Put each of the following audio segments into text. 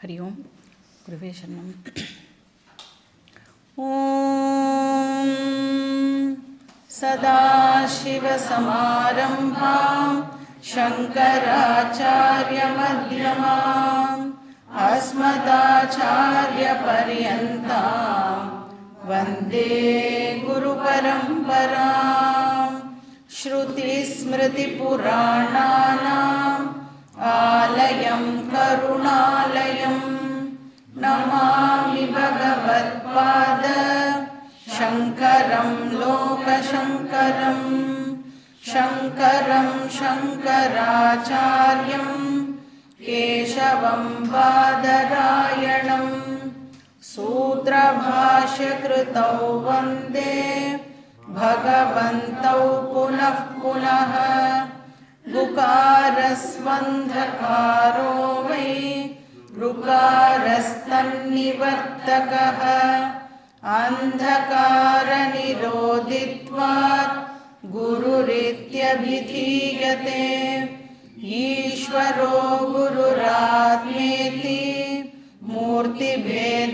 हरि ओं गुरुवे शरणम्। ॐ सदाशिवसमारम्भां शङ्कराचार्यमध्यमाम् अस्मदाचार्यपर्यन्तां वन्दे गुरुपरम्परां। श्रुतिस्मृतिपुराणानाम् आलयं करुणालयं नमामि भगवत्पाद शङ्करं लोकशङ्करं। शङ्करं शङ्कराचार्यं केशवं बादरायणं सूत्रभाष्यकृतौ वन्दे भगवन्तौ पुनः पुनः। गुकारस्वन्धकारो वै ऋकारस्तन्निवर्तकः अन्धकारनिरोधित्वात् गुरुरित्यभिधीयते। ईश्वरो गुरुरात्मेति मूर्तिभेदविभागिने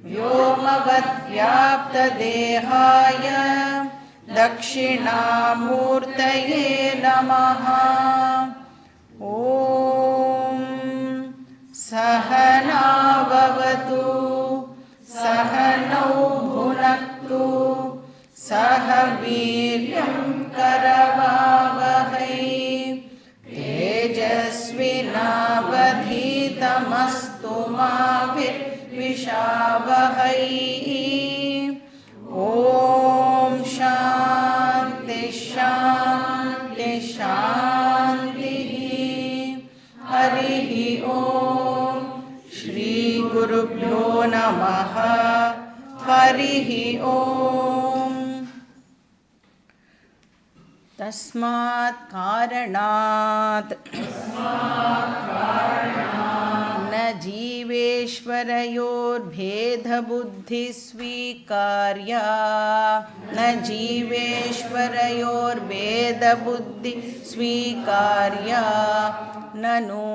व्योमवद्व्याप्तदेहाय दक्षिणामूर्तये नमः। ॐ सहना भवतु सहनौ भुनक्तु सह वीर्यं करवावहै तेजस्विनावधीतमस्तु मा विद्विषावहै। ॐ शान्ति शान्ति शान्तिः। हरिः ॐ श्री गुरुभ्यो नमः। हरिः ॐ। तस्मात् कारणात् न जीवेश्वरयोर्भेदबुद्धिस्वीकार्या न जीवेश्वरयोर्भेदबुद्धिस्वीकार्या ननु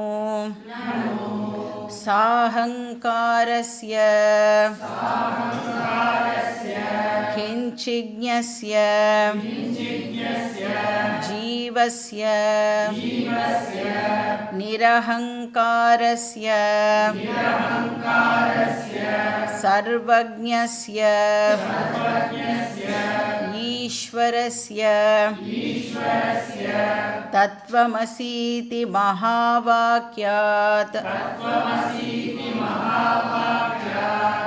साहंकारस्य किंचिज्ञस्य जीवस्य निरहंकारस्य सर्वज्ञस्य ईश्वरस्य तत्त्वमसीति महावाक्यात्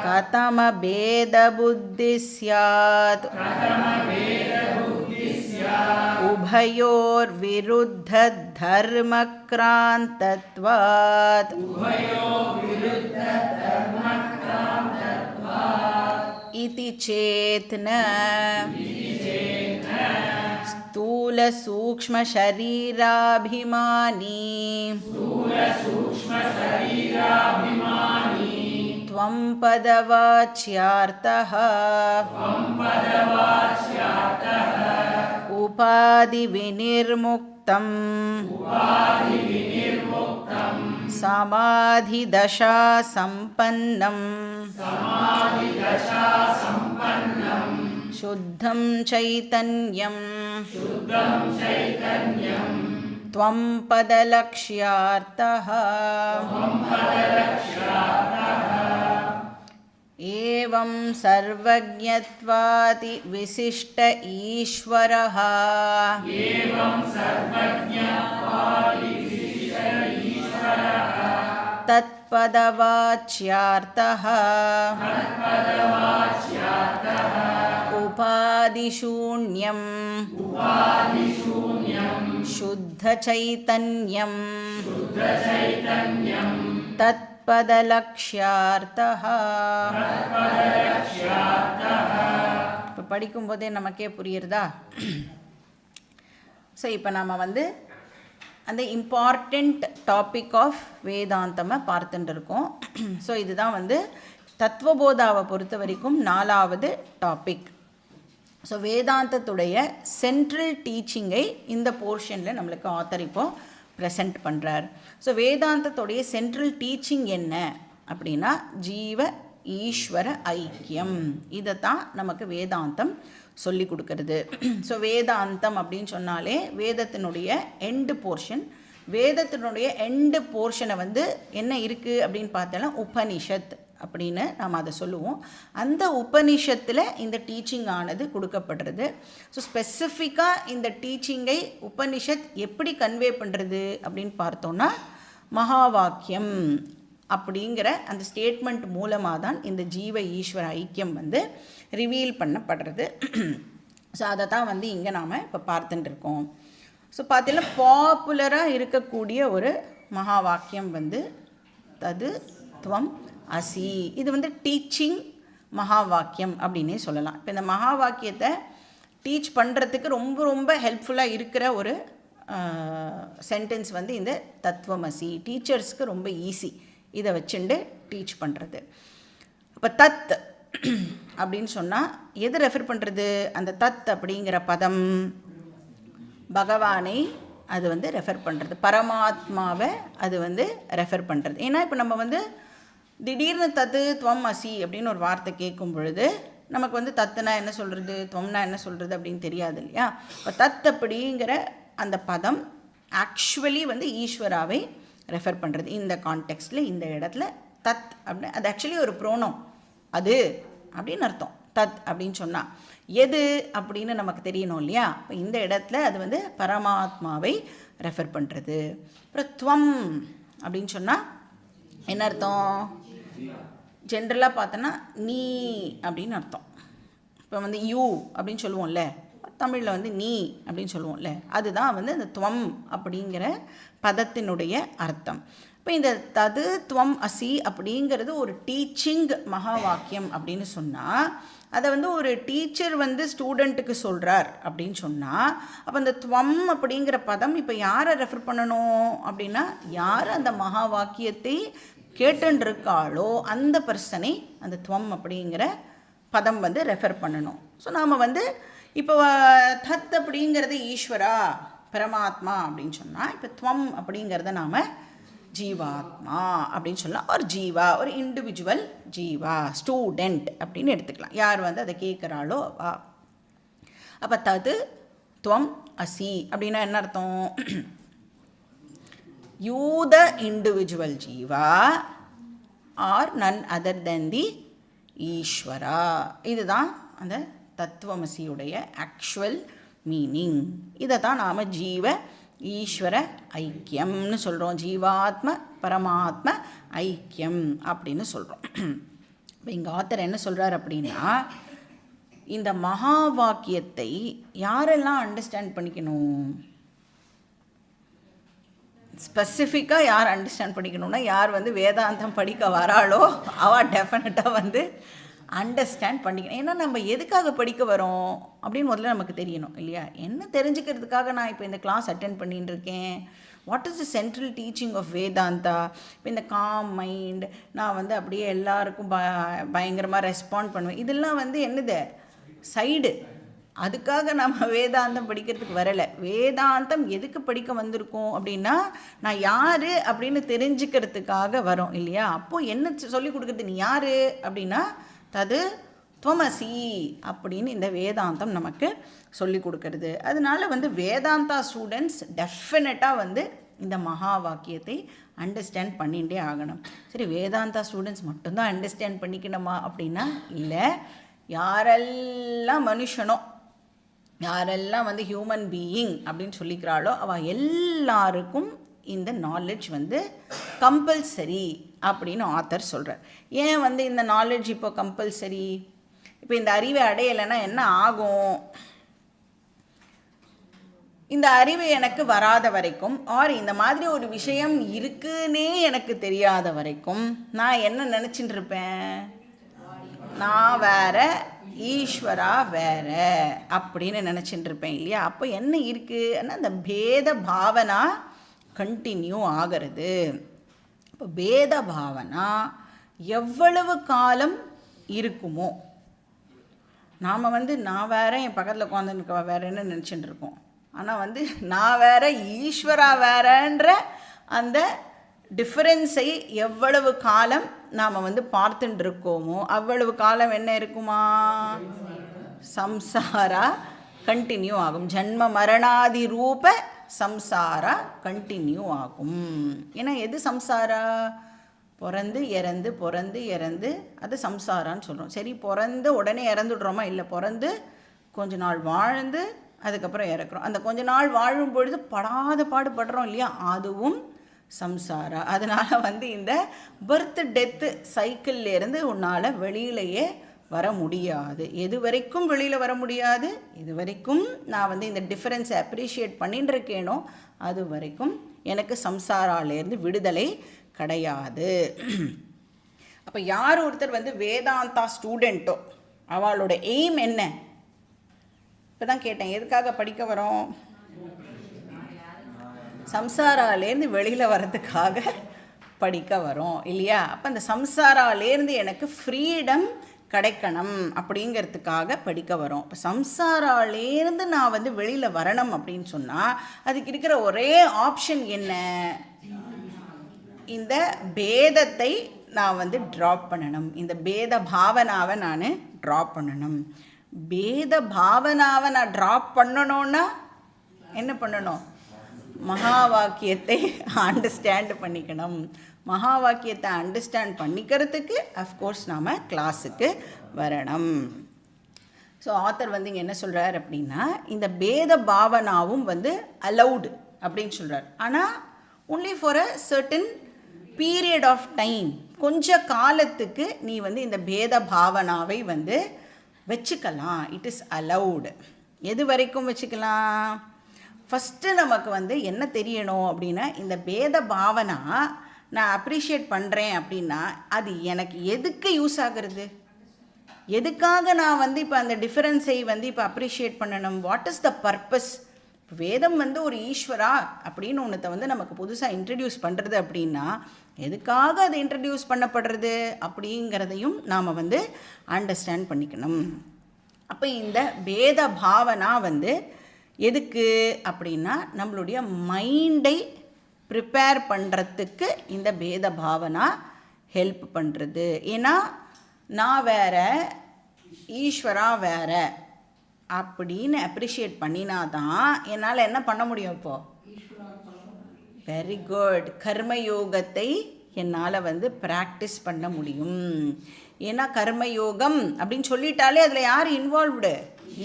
कथमभेदबुद्धिः स्यात्। उभयोर्विरुद्धधर्मक्रान्तत्वात् इति चेत् न स्थूलसूक्ष्मशरीराभिमानी त्वं पदवाच्यार्थः उपाधिविनिर्मुक्तं समाधिदशा सम्पन्नं शुद्धं चैतन्यं त्वं पदलक्ष्यार्थः। एवं सर्वज्ञत्वादि विशिष्ट ईश्वरः तत्पदवाच्यार्थः उपाधिशून्यं शुद्धचैतन्यं तत्पदलक्ष्यार्थः। இப்போ படிக்கும்போதே நமக்கே புரியுறதா? ஸோ இப்போ நாம் அந்த இம்பார்ட்டண்ட் டாபிக் ஆஃப் வேதாந்தமை பார்த்துட்டு இருக்கோம். ஸோ இதுதான் தத்துவபோதாவை பொறுத்த வரைக்கும் 4வது டாபிக். ஸோ வேதாந்தத்துடைய சென்ட்ரல் டீச்சிங்கை இந்த போர்ஷனில் நம்மளுக்கு ஆத்தர் இப்போ ப்ரெசென்ட் பண்ணுறார். ஸோ வேதாந்தத்துடைய சென்ட்ரல் டீச்சிங் என்ன அப்படின்னா ஜீவ ஈஸ்வர ஐக்கியம். இதை தான் நமக்கு வேதாந்தம் சொல்லி கொடுக்கறது. ஸோ வேதாந்தம் அப்படின்னு சொன்னாலே வேதத்தினுடைய எண்டு போர்ஷன். வேதத்தினுடைய எண்டு போர்ஷனை வந்து என்ன இருக்குது அப்படின்னு பார்த்தோன்னா உபனிஷத் அப்படின்னு நாம் அதை சொல்லுவோம். அந்த உபனிஷத்தில் இந்த டீச்சிங் ஆனது கொடுக்கப்படுறது. ஸோ ஸ்பெசிஃபிக்காக இந்த டீச்சிங்கை உபனிஷத் எப்படி கன்வே பண்ணுறது அப்படின்னு பார்த்தோன்னா மகா வாக்கியம் அப்படிங்கிற அந்த ஸ்டேட்மெண்ட் மூலமாக தான் இந்த ஜீவ ஈஸ்வர ஐக்கியம் வந்து ரிவீல் பண்ணப்படுறது. ஸோ அதை தான் வந்து இங்கே நாம் இப்போ பார்த்துட்டு இருக்கோம். ஸோ பார்த்தீங்கன்னா பாப்புலராக இருக்கக்கூடிய ஒரு மகா வாக்கியம் வந்து தது துவம் அசி. இது வந்து டீச்சிங் மகா வாக்கியம் அப்படின்னே சொல்லலாம். இப்போ இந்த மகா வாக்கியத்தை டீச் பண்ணுறதுக்கு ரொம்ப ரொம்ப ஹெல்ப்ஃபுல்லாக இருக்கிற ஒரு சென்டென்ஸ் வந்து இந்த தத்துவமசி. டீச்சர்ஸ்க்கு ரொம்ப ஈஸி இதை வச்சுண்டு டீச் பண்ணுறது. இப்போ தத் அப்படின்னு சொன்னால் எது ரெஃபர் பண்ணுறது? அந்த தத் அப்படிங்கிற பதம் பகவானை அது வந்து ரெஃபர் பண்ணுறது, பரமாத்மாவை அது வந்து ரெஃபர் பண்ணுறது. ஏன்னா இப்போ நம்ம வந்து திடீர்னு தத்து துவம் அசி அப்படின்னு ஒரு வார்த்தை கேட்கும் பொழுது நமக்கு வந்து தத்துனா என்ன சொல்கிறது, துவம்னா என்ன சொல்கிறது அப்படின்னு தெரியாது இல்லையா. இப்போ தத் அப்படிங்கிற அந்த பதம் ஆக்சுவலி வந்து ஈஸ்வராவை ரெஃபர் பண்ணுறது. இந்த கான்டெக்ஸ்டில் இந்த இடத்துல தத் அப்படின்னு அது ஆக்சுவலி ஒரு ப்ரோனோம், அது அப்படின்னு அர்த்தம். தத் அப்படின்னு சொன்னால் எது அப்படின்னு நமக்கு தெரியணும் இல்லையா. இப்போ இந்த இடத்துல அது வந்து பரமாத்மாவை ரெஃபர் பண்ணுறது. அப்புறம் துவம் அப்படின்னு சொன்னால் என்ன அர்த்தம்? ஜென்ரலாக பார்த்தோன்னா நீ அப்படின்னு அர்த்தம். இப்போ வந்து யூ அப்படின்னு சொல்லுவோம்ல, தமிழில் வந்து நீ அப்படின்னு சொல்லுவோம்ல, அதுதான் வந்து இந்த துவம் அப்படிங்கிற பதத்தினுடைய அர்த்தம். இப்போ இந்த தது துவம் அசி அப்படிங்கிறது ஒரு டீச்சிங் மகா வாக்கியம் அப்படின்னு சொன்னால் அதை வந்து ஒரு டீச்சர் வந்து ஸ்டூடெண்ட்டுக்கு சொல்கிறார் அப்படின்னு சொன்னால் அப்போ அந்த துவம் அப்படிங்கிற பதம் இப்போ யாரை ரெஃபர் பண்ணணும் அப்படின்னா யார் அந்த மகா வாக்கியத்தை கேட்டுருக்காளோ அந்த பர்சனை அந்த துவம் அப்படிங்கிற பதம் வந்து ரெஃபர் பண்ணணும். ஸோ நாம் வந்து இப்போ தத் அப்படிங்கிறது ஈஸ்வரா பரமாத்மா அப்படின்னு சொன்னால் இப்போ துவம் அப்படிங்கிறத நாம் ஜீவாத்மா அப்படின்னு சொல்லலாம். ஒரு ஜீவா, ஒரு இண்டிவிஜுவல் ஜீவா, ஸ்டூடெண்ட் அப்படின்னு எடுத்துக்கலாம், யார் வந்து அதை கேட்குறாளோ வா. அப்போ தது துவம் அசி அப்படின்னா என்ன அர்த்தம்? You the individual jiva are none other than the Ishwara. இதுதான் அந்த தத்துவமசியுடைய ஆக்சுவல் மீனிங். இதை தான் நாம் ஜீவ ஈஸ்வர ஐக்கியம்னு சொல்கிறோம். ஜீவாத்ம பரமாத்ம ஐக்கியம் அப்படின்னு சொல்கிறோம். இப்போ இங்கே ஆத்தர் என்ன சொல்கிறார் அப்படின்னா இந்த மகா வாக்கியத்தை யாரெல்லாம் அண்டர்ஸ்டாண்ட் பண்ணிக்கணும்? ஸ்பெசிஃபிக்காக யார் அண்டர்ஸ்டாண்ட் பண்ணிக்கணும்னா யார் வந்து வேதாந்தம் படிக்க வராளோ அவள் டெஃபினட்டாக வந்து அண்டர்ஸ்டாண்ட் பண்ணிக்கணும். ஏன்னா நம்ம எதுக்காக படிக்க வரோம் அப்படின்னு முதல்ல நமக்கு தெரியணும் இல்லையா. என்ன தெரிஞ்சுக்கிறதுக்காக நான் இப்போ இந்த கிளாஸ் அட்டென்ட் பண்ணிட்டு இருக்கேன்? What is the central teaching of Vedanta? இப்போ இந்த காம் மைண்ட், நான் வந்து அப்படியே எல்லாருக்கும் பயங்கரமாக ரெஸ்பாண்ட் பண்ணுவேன், இதெல்லாம் வந்து என்னது சைடு. அதுக்காக நம்ம வேதாந்தம் படிக்கிறதுக்கு வரலை. வேதாந்தம் எதுக்கு படிக்க வந்திருக்கோம் அப்படின்னா நான் யார் அப்படின்னு தெரிஞ்சுக்கிறதுக்காக வரோம் இல்லையா. அப்போது என்ன சொல்லி கொடுக்குறது? நீ யார் அப்படின்னா தது துவமசி அப்படின்னு இந்த வேதாந்தம் நமக்கு சொல்லி கொடுக்கறது. அதனால வந்து வேதாந்தா ஸ்டூடெண்ட்ஸ் டெஃபினட்டாக வந்து இந்த மகா வாக்கியத்தை அண்டர்ஸ்டாண்ட் பண்ணிகிட்டே ஆகணும். சரி, வேதாந்தா ஸ்டூடெண்ட்ஸ் மட்டும்தான் அண்டர்ஸ்டாண்ட் பண்ணிக்கணுமா அப்படின்னா இல்லை. யாரெல்லாம் மனுஷனோ, யாரெல்லாம் வந்து ஹியூமன் பீயிங் அப்படின்னு சொல்லிக்கிறாளோ அவள் எல்லாருக்கும் இந்த நாலேஜ் வந்து கம்பல்சரி அப்படின்னு ஆத்தர் சொல்கிறார். ஏன் வந்து இந்த நாலேஜ் இப்போ கம்பல்சரி? இப்போ இந்த அறிவை அடையலைன்னா என்ன ஆகும்? இந்த அறிவு எனக்கு வராத வரைக்கும் ஆர் இந்த மாதிரி ஒரு விஷயம் இருக்குன்னே எனக்கு தெரியாத வரைக்கும் நான் என்ன நினச்சிட்டு இருப்பேன்? நான் வேற, ஈஸ்வரா வேற அப்படின்னு நினச்சிட்டு இருப்பேன் இல்லையா. அப்போ என்ன இருக்குன்னா அந்த பேத பாவனா கண்டினியூ ஆகிறது. இப்போ பேத பாவனா எவ்வளவு காலம் இருக்குமோ, நாம் வந்து நான் வேற, என் பக்கத்தில் உட்காந்துருக்க வேற என்ன நினச்சிட்டு இருக்கோம், ஆனால் வந்து நான் வேற ஈஸ்வரா வேறன்ற அந்த டிஃபரன்ஸை எவ்வளவு காலம் நாம் வந்து பார்த்துட்டு இருக்கோமோ அவ்வளவு காலம் என்ன இருக்குமா, சம்சாரா கண்டினியூ ஆகும். ஜன்ம மரணாதி ரூப சம்சாரா கண்டினியூ ஆகும். ஏன்னா எது சம்சாரா, பிறந்து இறந்து அது சம்சாரான்னு சொல்கிறோம். சரி, பிறந்து உடனே இறந்துடுறோமா? இல்லை, பிறந்து கொஞ்ச நாள் வாழ்ந்து அதுக்கப்புறம் இறக்குறோம். அந்த கொஞ்ச நாள் வாழும் பொழுது படாத பாடுபடுறோம் இல்லையா, அதுவும் சம்சாரா. அதனால் வந்து இந்த பர்த் டெத்து சைக்கிள்லேருந்து உன்னால் வெளியிலையே வர முடியாது. எது வரைக்கும் வெளியில் வர முடியாது, இது வரைக்கும் நான் வந்து இந்த டிஃப்ரென்ஸை அப்ரிஷியேட் பண்ணிட்டு இருக்கேனோ அது வரைக்கும் எனக்கு சம்சாராலேருந்து விடுதலை கிடையாது. அப்போ யார் ஒருத்தர் வந்து வேதாந்தா ஸ்டூடெண்ட்டோ அவளோட எய்ம் என்ன? இப்போ தான் கேட்டேன், எதுக்காக படிக்க வரோம்? சம்சாராலேருந்து வெளியில் வர்றதுக்காக படிக்க வரோம் இல்லையா? அப்போ அந்த சம்சாராலேருந்து எனக்கு ஃப்ரீடம் கிடைக்கணும் அப்படிங்கிறதுக்காக படிக்க வரோம். இப்போ சம்சாராலேருந்து நான் வந்து வெளியில் வரணும் அப்படின்னு சொன்னால் அதுக்கு இருக்கிற ஒரே ஆப்ஷன் என்ன? இந்த பேதத்தை நான் வந்து ட்ராப் பண்ணணும். இந்த பேத பாவனாவை நான் ட்ராப் பண்ணணும். பேத பாவனாவை நான் ட்ராப் பண்ணணும்னா என்ன பண்ணணும்? மகா வாக்கியத்தை அண்டர்ஸ்டாண்ட் பண்ணிக்கணும். மகா வாக்கியத்தை அண்டர்ஸ்டாண்ட் பண்ணிக்கிறதுக்கு அஃப்கோர்ஸ் நாம் கிளாஸுக்கு வரணும். ஸோ ஆத்தர் வந்து இங்கே என்ன சொல்கிறார் அப்படின்னா, இந்த பேத பாவனாவும் வந்து அலவுடு அப்படின்னு சொல்கிறார். ஆனால் only for a certain period of time, கொஞ்ச காலத்துக்கு நீ வந்து இந்த பேத பாவனாவை வந்து வச்சுக்கலாம். It is allowed. எது வரைக்கும் வச்சுக்கலாம்? ஃபஸ்ட்டு நமக்கு வந்து என்ன தெரியணும் அப்படின்னா, இந்த பேத பாவனா நான் அப்ரிஷியேட் பண்ணுறேன் அப்படின்னா அது எனக்கு எதுக்கு யூஸ் ஆகிறது? எதுக்காக நான் வந்து இப்போ அந்த டிஃபரன்ஸை வந்து இப்போ அப்ரிஷியேட் பண்ணணும்? What is the purpose? வேதம் வந்து ஒரு ஈஸ்வரா அப்படின்னு ஒன்றத்தை வந்து நமக்கு புதுசாக இன்ட்ரடியூஸ் பண்ணுறது அப்படின்னா எதுக்காக அது இன்ட்ரடியூஸ் பண்ணப்படுறது அப்படிங்கிறதையும் நாம் வந்து அண்டர்ஸ்டாண்ட் பண்ணிக்கணும். அப்போ இந்த பேத பாவனா வந்து எதுக்கு அப்படின்னா நம்மளுடைய மைண்டை ப்ரிப்பேர் பண்ணுறதுக்கு இந்த பேத பாவனா ஹெல்ப் பண்ணுறது. ஏன்னா நான் வேற ஈஸ்வரா வேற அப்படின்னு அப்ரிஷியேட் பண்ணினாதான் என்னால் என்ன பண்ண முடியும்? இப்போது வெரி குட், கர்மயோகத்தை என்னால் வந்து ப்ராக்டிஸ் பண்ண முடியும். ஏன்னா கர்மயோகம் அப்படின்னு சொல்லிட்டாலே அதில் யார் இன்வால்வ்டு?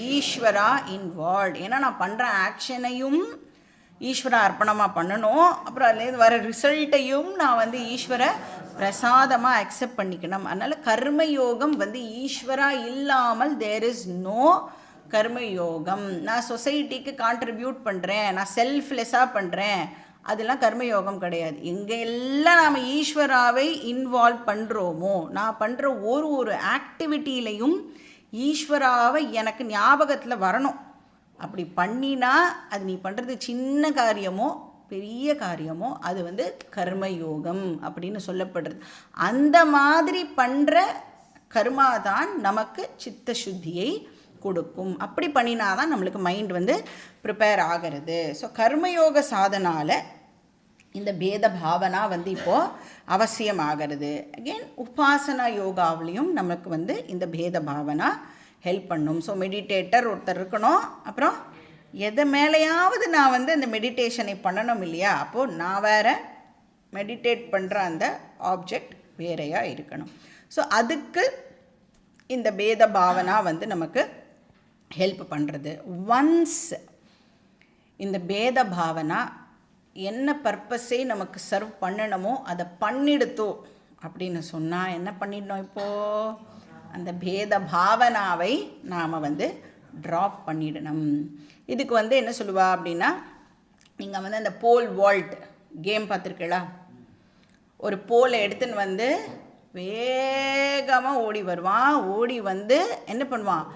ஈஸ்வரா இன்வால்வ். ஏன்னா நான் பண்ணுற ஆக்ஷனையும் ஈஸ்வர அர்ப்பணமாக பண்ணணும், அப்புறம் அதுலேருந்து வர ரிசல்ட்டையும் நான் வந்து ஈஸ்வர பிரசாதமாக அக்செப்ட் பண்ணிக்கணும். அதனால் கர்மயோகம் வந்து ஈஸ்வரா இல்லாமல் தேர் இஸ் நோ கர்மயோகம். நான் சொசைட்டிக்கு கான்ட்ரிபியூட் பண்ணுறேன், நான் செல்ஃப்லெஸ்ஸாக பண்ணுறேன், அதெல்லாம் கர்மயோகம் கிடையாது. எங்கெல்லாம் நாம் ஈஸ்வராவை இன்வால்வ் பண்ணுறோமோ, நான் பண்ணுற ஒரு ஆக்டிவிட்டியிலையும் ஈஸ்வராவை எனக்கு ஞாபகத்தில் வரணும். அப்படி பண்ணினா அது நீ பண்ணுறது சின்ன காரியமோ பெரிய காரியமோ அது வந்து கர்மயோகம் அப்படின்னு சொல்லப்படுறது. அந்த மாதிரி பண்ணுற கர்மா தான் நமக்கு சித்த சுத்தியை கொடுக்கும். அப்படி பண்ணினா தான் நம்மளுக்கு மைண்ட் வந்து ப்ரிப்பேர் ஆகிறது. ஸோ கர்மயோக சாதனால் இந்த பேத பாவனா வந்து இப்போது அவசியமாகிறது. அகெயின் உபாசனா யோகாவிலையும் நமக்கு வந்து இந்த பேத பாவனா ஹெல்ப் பண்ணும். ஸோ மெடிடேட்டர் ஒருத்தர் இருக்கணும், அப்புறம் எதை மேலேயாவது நான் வந்து அந்த மெடிடேஷனை பண்ணணும் இல்லையா? அப்போது நான் வேறு, மெடிடேட் பண்ணுற அந்த ஆப்ஜெக்ட் வேறையாக இருக்கணும். ஸோ அதுக்கு இந்த பேத பாவனா வந்து நமக்கு ஹெல்ப் பண்ணுறது. ஒன்ஸ் இந்த பேத பாவனா என்ன பர்பஸை நமக்கு சர்வ் பண்ணணுமோ அதை பண்ணிடுத்தோ அப்படின்னு சொன்னால் என்ன பண்ணிடணும்? இப்போது அந்த பேத பாவனாவை நாம் வந்து ட்ராப் பண்ணிடணும். இதுக்கு வந்து என்ன சொல்லுவா அப்படின்னா, நீங்கள் வந்து அந்த போல் வால்ட் கேம் பார்த்துருக்கீங்களா? ஒரு போலை எடுத்துன்னு வந்து வேகமாக ஓடி வருவான். ஓடி வந்து என்ன பண்ணுவான்?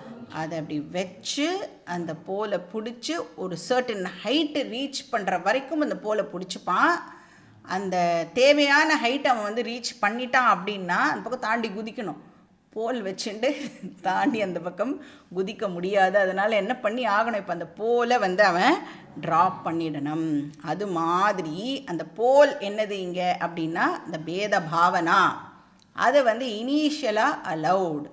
அதை அப்படி வச்சு அந்த போலை பிடிச்சி ஒரு சர்டன் ஹைட்டு ரீச் பண்ணுற வரைக்கும் அந்த போலை பிடிச்சிப்பான். அந்த தேவையான ஹைட் அவன் வந்து ரீச் பண்ணிட்டான் அப்படின்னா அந்த பக்கம் தாண்டி குதிக்கணும். போல் வச்சுட்டு தாண்டி அந்த பக்கம் குதிக்க முடியாது. அதனால் என்ன பண்ணி ஆகணும், இப்போ அந்த போலை வந்து அவன் ட்ராப் பண்ணிடணும். அது மாதிரி அந்த போல் என்னது இங்கே அப்படின்னா இந்த பேத பாவனா, அதை வந்து இனிஷியலாக அலவுடு.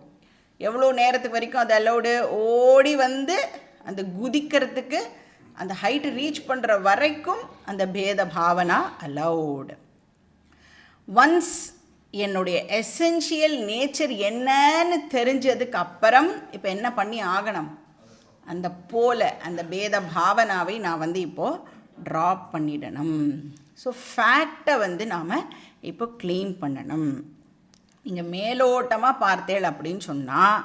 எவ்வளோ நேரத்துக்கு வரைக்கும் அது அலவுடு, ஓடி வந்து அந்த குதிக்கிறதுக்கு அந்த ஹைட்டு ரீச் பண்ணுற வரைக்கும் அந்த பேத பாவனா அலவுடு. ஒன்ஸ் என்னுடைய எசென்ஷியல் நேச்சர் என்னன்னு தெரிஞ்சதுக்கு அப்புறம் இப்போ என்ன பண்ணி ஆகணும், அந்த போல அந்த பேத பாவனாவை நான் வந்து இப்போது ட்ராப் பண்ணிடணும். ஸோ ஃபேக்டை வந்து நாம் இப்போ க்ளீன் பண்ணணும். நீங்கள் மேலோட்டமாக பார்த்தேள் அப்படின்னு சொன்னால்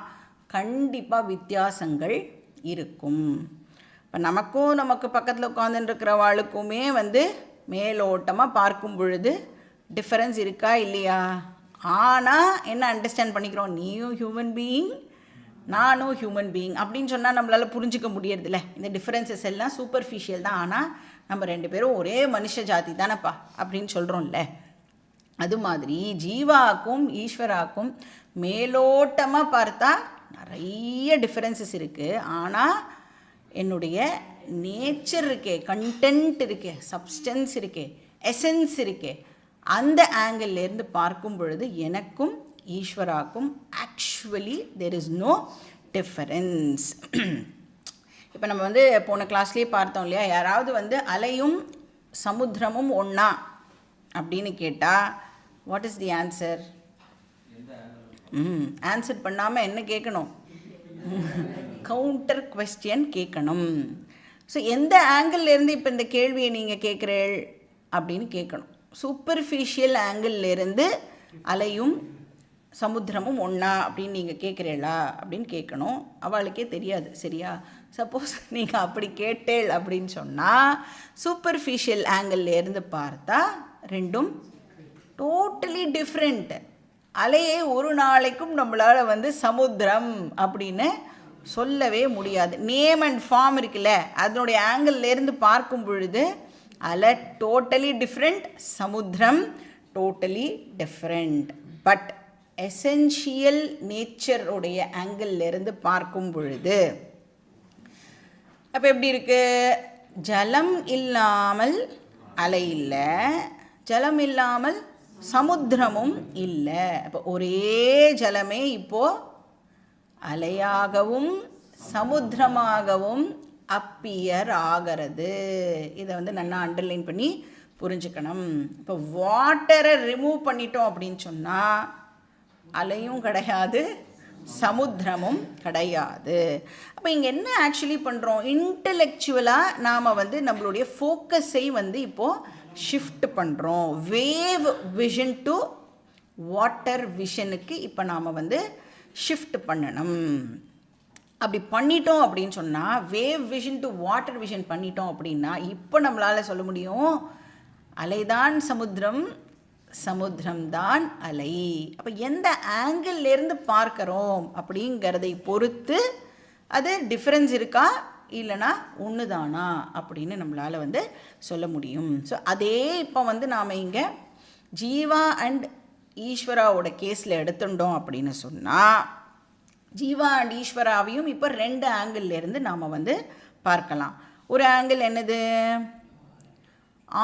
கண்டிப்பாக வித்தியாசங்கள் இருக்கும். இப்போ நமக்கு பக்கத்தில் உட்காந்துருக்கிறவாளுக்குமே வந்து மேலோட்டமாக பார்க்கும் பொழுது டிஃபரன்ஸ் இருக்கா இல்லையா? ஆனால் என்ன அண்டர்ஸ்டாண்ட் பண்ணிக்கிறோம், நீயும் ஹியூமன் பீயிங் நானும் ஹியூமன் பீயிங் அப்படின்னு சொன்னால் நம்மளால் புரிஞ்சிக்க முடியறதில்ல. இந்த டிஃப்ரென்சஸ் எல்லாம் சூப்பர்ஃபிஷியல் தான். ஆனால் நம்ம ரெண்டு பேரும் ஒரே மனுஷ ஜாதி தானேப்பா அப்படின்னு சொல்கிறோம்ல. அது மாதிரி ஜீவாக்கும் ஈஸ்வராக்கும் மேலோட்டமாக பார்த்தா நிறைய டிஃப்ரென்சஸ் இருக்குது. ஆனால் என்னுடைய நேச்சர் இருக்கே, கண்டென்ட் இருக்கே, சப்ஸ்டன்ஸ் இருக்கே, எசன்ஸ் இருக்கே, அந்த ஆங்கிள்லேருந்து பார்க்கும் பொழுது எனக்கும் ஈஸ்வராக்கும் actually there is no difference. இப்போ நம்ம வந்து போன கிளாஸ்லேயே பார்த்தோம் இல்லையா, யாராவது வந்து அலையும் சமுத்திரமும் ஒன்றா அப்படின்னு கேட்டால் what is the answer? Answer பண்ணாமல் என்ன கேட்கணும், கவுண்டர் குவெஸ்டியன் கேட்கணும். ஸோ எந்த ஆங்கிள்லேருந்து இப்போ இந்த கேள்வியை நீங்கள் கேட்குறீள் அப்படின்னு கேட்கணும். சூப்பர்ஃபிஷியல் ஆங்கிள்லேருந்து அலையும் சமுத்திரமும் ஒன்றா அப்படின்னு நீங்கள் கேட்குறீங்களா அப்படின்னு கேட்கணும். அவளுக்கே தெரியாது, சரியா? சப்போஸ் நீங்கள் அப்படி கேட்டேள் அப்படின்னு சொன்னால் சூப்பர்ஃபிஷியல் ஆங்கிள்லேருந்து பார்த்தா ரெண்டும் டோட்டலி டிஃப்ரெண்ட். அலையே ஒரு நாளைக்கும் நம்மளால் வந்து சமுத்திரம் அப்படின்னு சொல்லவே முடியாது. நேம் அண்ட் ஃபார்ம் இருக்குல்ல, அதனுடைய ஆங்கிள்லேருந்து பார்க்கும் பொழுது அலை totally different, Samudram totally different. But essential நேச்சருடைய ஆங்கிள்லேருந்து பார்க்கும் பொழுது அப்போ எப்படி இருக்குது, ஜலம் இல்லாமல் அலை இல்லை, ஜலம் இல்லாமல் சமுத்திரமும் இல்லை. அப்போ ஒரே ஜலமே இப்போது அலையாகவும் சமுத்திரமாகவும் அப்பியர் ஆகிறது. இதை வந்து நல்லா அண்டர்லைன் பண்ணி புரிஞ்சுக்கணும். இப்போ வாட்டரை ரிமூவ் பண்ணிட்டோம் அப்படின்னு சொன்னால் அலையும் கிடையாது, சமுத்திரமும் கிடையாது. அப்போ இங்கே என்ன ஆக்சுவலி பண்ணுறோம், இன்டலெக்சுவலாக நாம் வந்து நம்மளுடைய ஃபோக்கஸை வந்து இப்போது ஷிஃப்ட் பண்ணுறோம். வேவ் விஷன் டு வாட்டர் விஷனுக்கு இப்போ நாம் வந்து ஷிஃப்ட் பண்ணணும். அப்படி பண்ணிட்டோம் அப்படின்னு சொன்னால், wave vision to water vision பண்ணிட்டோம் அப்படின்னா இப்போ நம்மளால் சொல்ல முடியும் அலைதான் சமுத்திரம், சமுத்திரம்தான் அலை. அப்போ எந்த ஆங்கிள்லேருந்து பார்க்குறோம் அப்படிங்கிறதை பொறுத்து அது டிஃப்ரென்ஸ் இருக்கா இல்லைனா ஒன்று தானா அப்படின்னு நம்மளால் வந்து சொல்ல முடியும். ஸோ அதே இப்போ வந்து நாம் இங்கே ஜீவா அண்ட் ஈஸ்வராவோட கேஸில் எடுத்துட்டோம் அப்படின்னு சொன்னால், ஜீவா அண்ட் ஈஸ்வராவையும் இப்போ ரெண்டு ஆங்கிள்லேருந்து நாம் வந்து பார்க்கலாம். ஒரு ஆங்கிள் என்னது,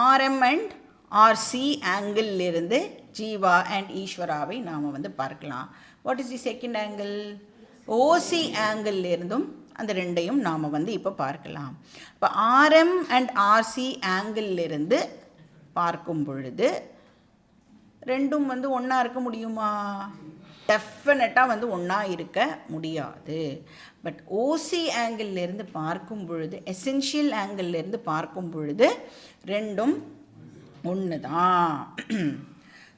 ஆர்எம் அண்ட் ஆர்சி ஆங்கிள்லேருந்து ஜீவா அண்ட் ஈஸ்வராவை நாம் வந்து பார்க்கலாம். What is the second angle, OC ஆங்கிள்லேருந்தும் அந்த ரெண்டையும் நாம் வந்து இப்போ பார்க்கலாம். இப்போ ஆர்எம் அண்ட் ஆர்சி ஆங்கிள்லேருந்து பார்க்கும் பொழுது ரெண்டும் வந்து ஒன்றா இருக்க முடியுமா? டெஃபினட்டாக வந்து ஒன்றா இருக்க முடியாது. பட் ஓசி ஆங்கிள்லேருந்து பார்க்கும் பொழுது, எசென்ஷியல் ஆங்கிள்லேருந்து பார்க்கும் பொழுது ரெண்டும் ஒன்று தான்.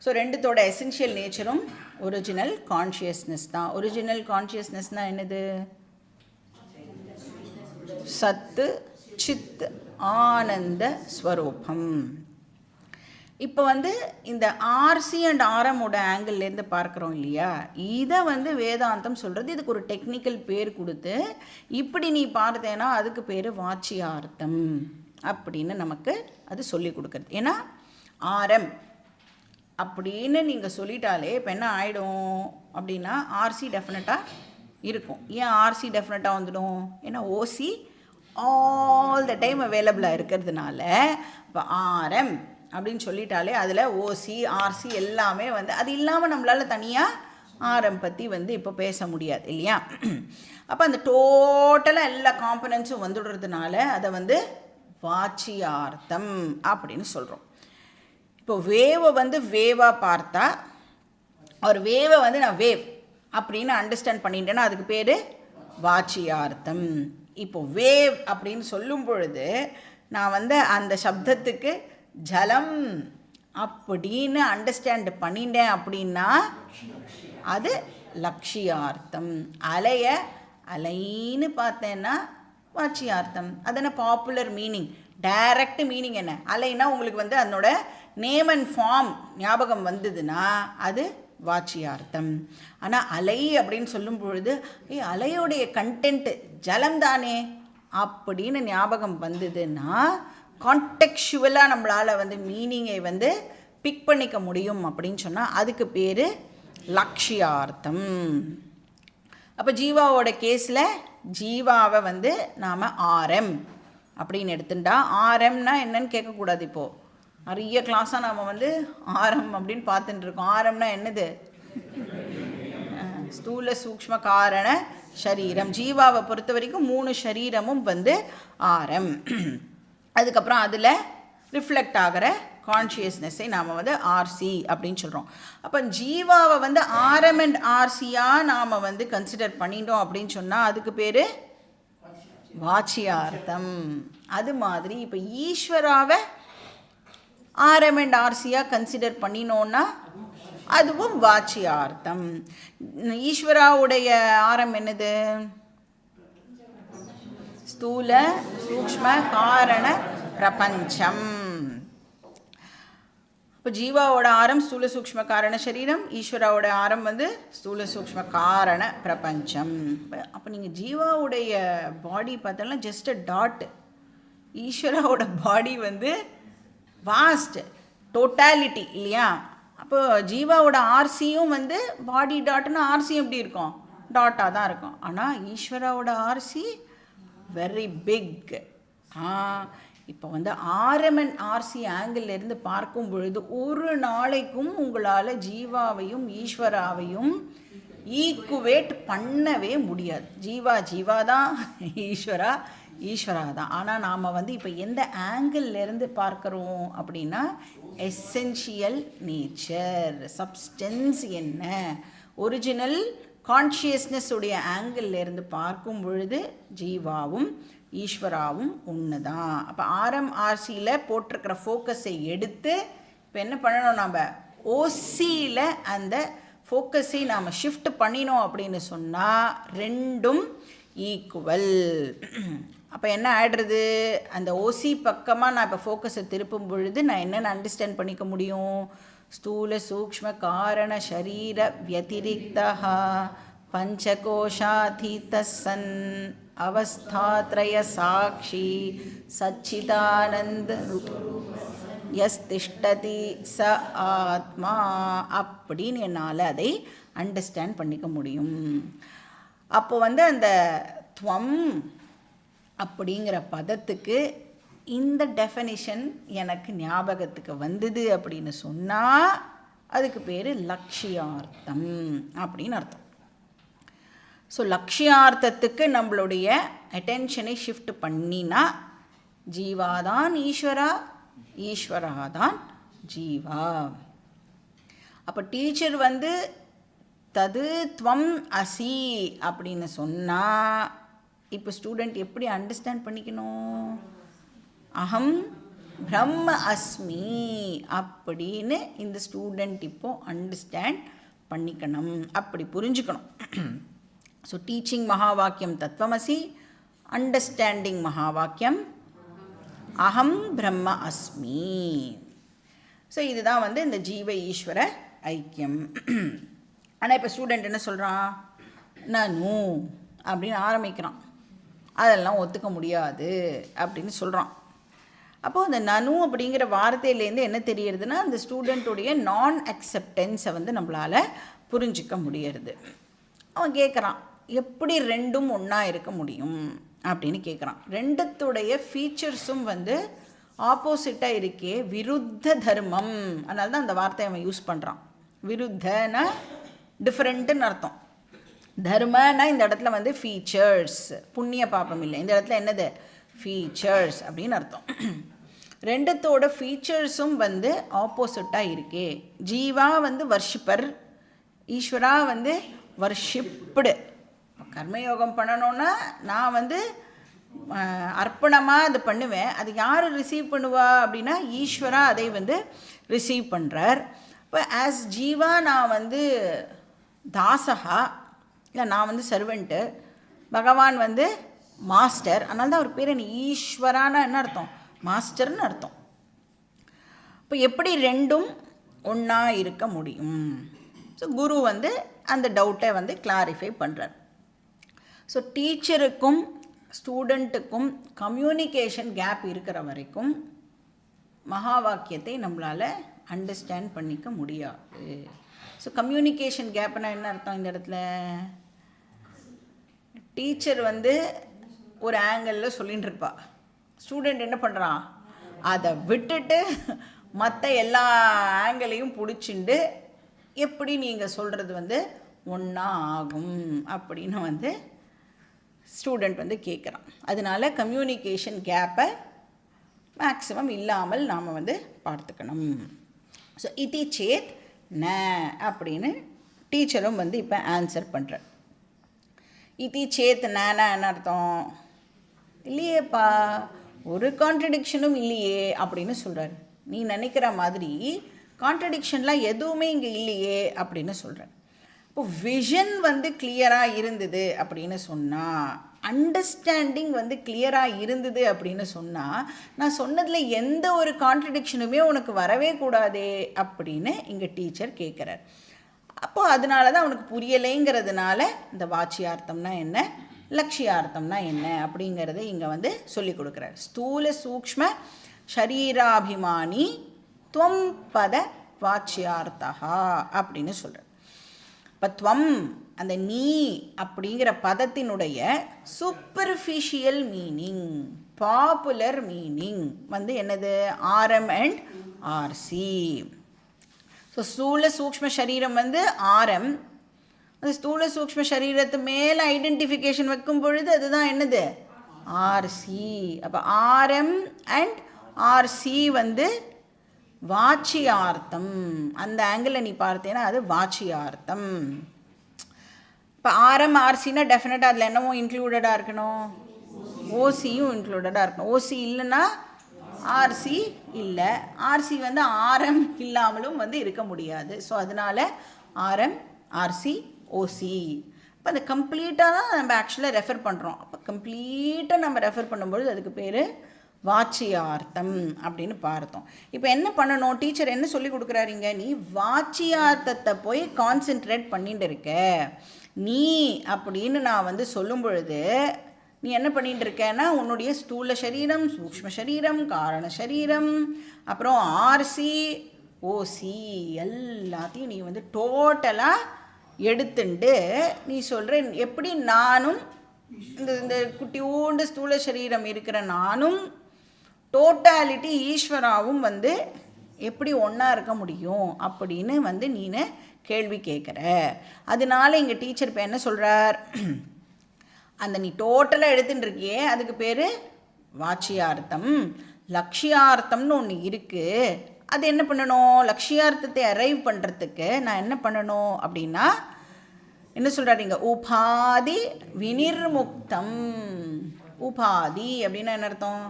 ஸோ ரெண்டுத்தோட எசென்ஷியல் நேச்சரும் ஒரிஜினல் கான்ஷியஸ்னஸ் தான். ஒரிஜினல் கான்ஷியஸ்னஸ்னால் என்னது, சத்து சித் ஆனந்த ஸ்வரூபம். இப்போ வந்து இந்த ஆர்சி அண்ட் ஆர்எம்மோட ஆங்கிள்லேருந்து பார்க்குறோம் இல்லையா, இதை வந்து வேதாந்தம் சொல்கிறது. இதுக்கு ஒரு டெக்னிக்கல் பேர் கொடுத்து இப்படி நீ பார்த்தேன்னா அதுக்கு பேர் வாச்சியார்த்தம் அப்படின்னு நமக்கு அது சொல்லி கொடுக்குறது. ஏன்னா ஆர்எம் அப்படின்னு நீங்கள் சொல்லிட்டாலே இப்போ என்ன ஆகிடும் அப்படின்னா ஆர்சி டெஃபினட்டாக இருக்கும். ஏன் ஆர்சி டெஃபினட்டாக வந்துடும்? ஏன்னா ஓசி ஆல் த டைம் அவைலபிளாக இருக்கிறதுனால இப்போ ஆர்எம் அப்படின்னு சொல்லிட்டாலே அதில் ஓசி ஆர்சி எல்லாமே வந்து அது இல்லாமல் நம்மளால் தனியாக ஆர்எம் பற்றி வந்து இப்போ பேச முடியாது இல்லையா? அப்போ அந்த டோட்டலாக எல்லா காம்பனன்ஸும் வந்துடுறதுனால அதை வந்து வாச்சியார்த்தம் அப்படின்னு சொல்கிறோம். இப்போ வேவை வந்து வேவாக பார்த்தா ஒரு வேவை வந்து நான் வேவ் அப்படின்னு அண்டர்ஸ்டாண்ட் பண்ணிட்டேன்னா அதுக்கு பேர் வாச்சியார்த்தம். இப்போ வேவ் அப்படின்னு சொல்லும் பொழுது நான் வந்து அந்த சப்தத்துக்கு ஜலம் அப்படின்னு அண்டர்ஸ்டாண்ட் பண்ணிட்டேன் அப்படின்னா அது லக்ஷியார்த்தம். அலைய அலைன்னு பார்த்தேன்னா வாச்சியார்த்தம். அது என்ன பாப்புலர் மீனிங், டைரக்ட் மீனிங் என்ன? அலைன்னா உங்களுக்கு வந்து அதனோட நேம் அண்ட் ஃபார்ம் ஞாபகம் வந்ததுன்னா அது வாச்சியார்த்தம். ஆனால் அலை அப்படின்னு சொல்லும் பொழுது அலையோடைய கண்டென்ட்டு ஜலம் தானே அப்படின்னு ஞாபகம் வந்ததுன்னா கான்டெக்சுவலாக நம்மளால் வந்து மீனிங்கை வந்து பிக் பண்ணிக்க முடியும் அப்படின்னு சொன்னால் அதுக்கு பேர் லக்ஷியார்த்தம். அப்போ ஜீவாவோட கேஸில் ஜீவாவை வந்து நாம் ஆர்எம் அப்படின்னு எடுத்துட்டா ஆர்எம்னா என்னன்னு கேட்கக்கூடாது. இப்போது நிறைய கிளாஸாக நாம் வந்து ஆரம் அப்படின்னு பார்த்துட்டு இருக்கோம். ஆரம்னா என்னது? ஸ்தூல சூக்ஷ்ம காரண சரீரம். ஜீவாவை பொறுத்த வரைக்கும் 3 சரீரமும் வந்து ஆரம். அதுக்கப்புறம் அதில் ரிஃப்ளெக்ட் ஆகிற கான்ஷியஸ்னஸை நாம் வந்து ஆர்சி அப்படின்னு சொல்கிறோம். அப்போ ஜீவாவை வந்து ஆரம் அண்ட் ஆர்சியாக நாம் வந்து கன்சிடர் பண்ணிட்டோம் அப்படின்னு சொன்னால் அதுக்கு பேர் வாச்சியார்த்தம். அது மாதிரி இப்போ ஈஸ்வராவை ஆர்எம் அண்ட் ஆர்சியாக கன்சிடர் பண்ணினோன்னா அதுவும் வாச்சியார்த்தம். ஈஸ்வராவுடைய ஆரம் என்னது? ஸ்தூல சூக்ஷ்ம காரண பிரபஞ்சம். இப்போ ஜீவாவோட ஆரம் ஸ்தூல சூக்ஷ்ம காரண சரீரம், ஈஸ்வராவோட ஆரம் வந்து ஸ்தூல சூக்ஷ்ம காரண பிரபஞ்சம். அப்போ நீங்கள் ஜீவாவுடைய பாடி பார்த்தோம்னா ஜஸ்ட் அ டாட், ஈஸ்வராவோட பாடி வந்து வாஸ்ட் டோட்டாலிட்டி இல்லையா? அப்போ ஜீவாவோட ஆர்சியும் வந்து பாடி டாட்னா ஆர்சியும் எப்படி இருக்கும்? டாட்டாக தான் இருக்கும். ஆனால் ஈஸ்வராவோட ஆர்சி வெரி பிக். இப்போ வந்து ஆர்எம் அண்ட் ஆர்சி ஆங்கிள்லேருந்து பார்க்கும் பொழுது ஒரு நாளைக்கும் உங்களால் ஜீவாவையும் ஈஸ்வராவையும் ஈக்குவேட் பண்ணவே முடியாது. ஜீவா ஜீவா தான், ஈஸ்வரா ஈஸ்வரா தான். ஆனால் நாம் வந்து இப்போ எந்த ஆங்கிள்லேருந்து பார்க்குறோம் அப்படின்னா எசென்ஷியல் நேச்சர், சப்ஸ்டன்ஸ் என்ன, ஒரிஜினல் கான்ஷியஸ்னஸ் உடைய ஆங்கிள்லேருந்து பார்க்கும் பொழுது ஜீவாவும் ஈஸ்வராவும் ஒன்று தான். அப்போ ஆர்எம் ஆர்சியில் போட்டிருக்கிற ஃபோக்கஸை எடுத்து இப்போ என்ன பண்ணணும், நாம் ஓசியில் அந்த ஃபோக்கஸை நாம் ஷிஃப்ட் பண்ணினோம் அப்படின்னு சொன்னால் ரெண்டும் ஈக்குவல். அப்போ என்ன ஆகிடுறது, அந்த ஓசி பக்கமாக நான் இப்போ ஃபோக்கஸை திருப்பும் பொழுது நான் என்னென்னு அண்டர்ஸ்டாண்ட் பண்ணிக்க முடியும்? ஸ்தூல சூக்ஷ்ம காரண ஷரீர வியதிரிக்தா பஞ்சகோஷாதீத சன் அவஸ்தாத்ரய சாட்சி சச்சிதானந்த எஸ் திஷ்டதி ச ஆத்மா அப்படின்னு என்னால் அதை அண்டர்ஸ்டாண்ட் பண்ணிக்க முடியும். அப்போ வந்து அந்த துவம் அப்படிங்கிற பதத்துக்கு இந்த டெஃபனிஷன் எனக்கு ஞாபகத்துக்கு வந்தது அப்படின்னு சொன்னால் அதுக்கு பேர் லக்ஷியார்த்தம் அப்படின்னு அர்த்தம். ஸோ லக்ஷியார்த்தத்துக்கு நம்மளுடைய அட்டென்ஷனை ஷிஃப்ட் பண்ணினா ஜீவாதான் ஈஸ்வரா, ஈஸ்வராதான் ஜீவா. அப்போ டீச்சர் வந்து தது துவம் அசி அப்படின்னு சொன்னால் இப்போ ஸ்டூடெண்ட் எப்படி அண்டர்ஸ்டாண்ட் பண்ணிக்கணும்? அகம் பிரம்ம அஸ்மி அப்படின்னு இந்த ஸ்டூடெண்ட் இப்போது அண்டர்ஸ்டாண்ட் பண்ணிக்கணும், அப்படி புரிஞ்சுக்கணும். ஸோ டீச்சிங் மகா வாக்கியம் தத்வமசி, அண்டர்ஸ்டாண்டிங் மகா வாக்கியம் அகம் பிரம்ம அஸ்மி. ஸோ இதுதான் வந்து இந்த ஜீவ ஈஸ்வர ஐக்கியம். ஆனால் இப்போ ஸ்டூடெண்ட் என்ன சொல்கிறான், நனு அப்படின்னு ஆரம்பிக்கிறான், அதெல்லாம் ஒத்துக்க முடியாது அப்படின்னு சொல்கிறான். அப்போது அந்த நனு அப்படிங்கிற வார்த்தையிலேருந்து என்ன தெரியறதுன்னா அந்த ஸ்டூடெண்ட்டுடைய நான் அக்செப்டன்ஸை வந்து நம்மளால் புரிஞ்சிக்க முடியறது. அவன் கேட்குறான், எப்படி ரெண்டும் ஒன்றா இருக்க முடியும் அப்படின்னு கேட்குறான். ரெண்டுத்துடைய ஃபீச்சர்ஸும் வந்து ஆப்போசிட்டாக இருக்கே, விருத்த தர்மம். அதனால தான் அந்த வார்த்தையை அவன் யூஸ் பண்ணுறான். விருத்தனா டிஃப்ரெண்ட்டுன்னு அர்த்தம். தர்மனா இந்த இடத்துல வந்து ஃபீச்சர்ஸ், புண்ணிய பாப்பம் இல்லை, இந்த இடத்துல என்னது ஃபீச்சர்ஸ் அப்படின்னு அர்த்தம். ரெண்டுத்தோட ஃபீச்சர்ஸும் வந்து ஆப்போசிட்டாக இருக்கே. ஜீவா வந்து வர்ஷிப்பர், ஈஸ்வரா வந்து வர்ஷிப்டு. கர்மயோகம் பண்ணணுன்னா நான் வந்து அர்ப்பணமாக அது பண்ணுவேன். அது யார் ரிசீவ் பண்ணுவா அப்படின்னா ஈஸ்வரா அதை வந்து ரிசீவ் பண்ணுறார். இப்போ ஆஸ் ஜீவா நான் வந்து தாசகா, இல்லை நான் வந்து சர்வெண்ட்டு, பகவான் வந்து மாஸ்டர். அதனால தான் அவர் பேர் என்ன ஈஸ்வரானா என்ன அர்த்தம், மாஸ்டர்னு அர்த்தம். இப்போ எப்படி ரெண்டும் ஒன்றா இருக்க முடியும்? ஸோ குரு வந்து அந்த டவுட்டை வந்து கிளாரிஃபை பண்ணுறார். ஸோ டீச்சருக்கும் ஸ்டூடெண்ட்டுக்கும் கம்யூனிகேஷன் கேப் இருக்கிற வரைக்கும் மகா வாக்கியத்தை நம்மளால் அண்டர்ஸ்டாண்ட் பண்ணிக்க முடியாது. ஸோ கம்யூனிகேஷன் கேப்னா என்ன அர்த்தம் இந்த இடத்துல? டீச்சர் வந்து ஒரு ஆங்கிளில் சொல்லிகிட்டு இருப்பா, ஸ்டூடெண்ட் என்ன பண்ணுறான், அதை விட்டுட்டு மற்ற எல்லா ஆங்கிளையும் பிடிச்சிண்டு எப்படி நீங்கள் சொல்கிறது வந்து ஒன்றா ஆகும் அப்படின்னு வந்து ஸ்டூடெண்ட் வந்து கேட்குறான். அதனால கம்யூனிகேஷன் கேப்பை மேக்ஸிமம் இல்லாமல் நாம் வந்து பார்த்துக்கணும். ஸோ இதி சேத் ந அப்படின்னு டீச்சரும் வந்து இப்போ ஆன்சர் பண்ணுறார். இதி சேத் நன்னா என்ன அர்த்தம்? இல்லையேப்பா, ஒரு கான்ட்ரடிக்ஷனும் இல்லையே அப்படின்னு சொல்கிறார். நீ நினைக்கிற மாதிரி கான்ட்ரடிக்ஷன்லாம் எதுவுமே இங்கே இல்லையே அப்படின்னு சொல்கிறார். இப்போ விஷன் வந்து கிளியராக இருந்தது அப்படின்னு சொன்னால், அண்டர்ஸ்டாண்டிங் வந்து கிளியராக இருந்தது அப்படின்னு சொன்னால், நான் சொன்னதில் எந்த ஒரு கான்ட்ரடிக்ஷனுமே உனக்கு வரவே கூடாதே அப்படின்னு இங்கே டீச்சர் கேட்குறார். அப்போது அதனால தான் அவனுக்கு புரியலைங்கிறதுனால இந்த வாச்சியார்த்தம்னா என்ன, லட்சியார்த்தம்னா என்ன அப்படிங்கிறத இங்கே வந்து சொல்லி கொடுக்குறார். ஸ்தூல சூக்ஷ்ம ஷரீராபிமானி துவம் பத வாச்சியார்த்தா அப்படின்னு சொல்கிறார். இப்போ துவம் அந்த நீ அப்படிங்கிற பதத்தினுடைய சூப்பர்ஃபிஷியல் மீனிங், பாப்புலர் மீனிங் வந்து என்னது? RM and RC. ஸோ ஸ்தூல சூக்ஷ்ம சரீரம் வந்து ஆர்எம். அந்த ஸ்தூல சூக்ஷ்ம சரீரத்து மேலே ஐடென்டிஃபிகேஷன் வைக்கும் பொழுது அதுதான் என்னது? ஆர்சி. அப்போ ஆர்எம் அண்ட் ஆர்சி வந்து வாச்சியார்த்தம். அந்த ஆங்கிளில் நீ பார்த்தேன்னா அது வாச்சியார்த்தம். இப்போ ஆர்எம் ஆர்சின்னா டெஃபினட்டாக அதில் என்னவோ இன்க்ளூடடாக இருக்கணும், ஓசியும் இன்க்ளூடடாக இருக்கணும். ஓசி இல்லைன்னா ஆர்சி இல்லை, ஆர்சி வந்து ஆர்எம் இல்லாமலும் வந்து இருக்க முடியாது. ஸோ அதனால் ஆர்எம் ஆர்சி ஓசி. இப்போ அந்த கம்ப்ளீட்டாக தான் நம்ம ஆக்சுவலாக ரெஃபர் பண்ணுறோம். அப்போ கம்ப்ளீட்டாக நம்ம ரெஃபர் பண்ணும்பொழுது அதுக்கு பேர் வாச்சியார்த்தம் அப்படின்னு பார்த்தோம். இப்போ என்ன பண்ணணும், டீச்சர் என்ன சொல்லி கொடுக்குறாருங்க, நீ வாச்சியார்த்தத்தை போய் கான்சென்ட்ரேட் பண்ணிட்டு இருக்க. நீ அப்படின்னு நான் வந்து சொல்லும் பொழுது நீ என்ன பண்ணிட்டு இருக்கேன்னா உன்னுடைய ஸ்தூல சரீரம், சூக்ஷ்ம சரீரம், காரண சரீரம், அப்புறம் ஆர்சி ஓசி எல்லாத்தையும் நீ வந்து டோட்டலாக எடுத்துட்டு நீ சொல்கிற எப்படி நானும் இந்த குட்டியூண்டு ஸ்தூல சரீரம் இருக்கிற நானும் டோட்டாலிட்டி ஈஸ்வராவும் வந்து எப்படி ஒன்றா இருக்க முடியும் அப்படின்னு வந்து நீனு கேள்வி கேட்குற. அதனால எங்கள் டீச்சர் இப்போ என்ன சொல்கிறார், அந்த நீ டோட்டலாக எடுத்துட்டு இருக்கியே அதுக்கு பேர் வாச்சியார்த்தம். லட்சியார்த்தம்னு ஒன்று இருக்குது. அது என்ன பண்ணணும், லட்சியார்த்தத்தை அரைவ் பண்ணுறதுக்கு நான் என்ன பண்ணணும் அப்படின்னா என்ன சொல்கிறாரு இங்கே, உபாதி வினிர்முக்தம். உபாதி அப்படின்னா என்ன அர்த்தம்,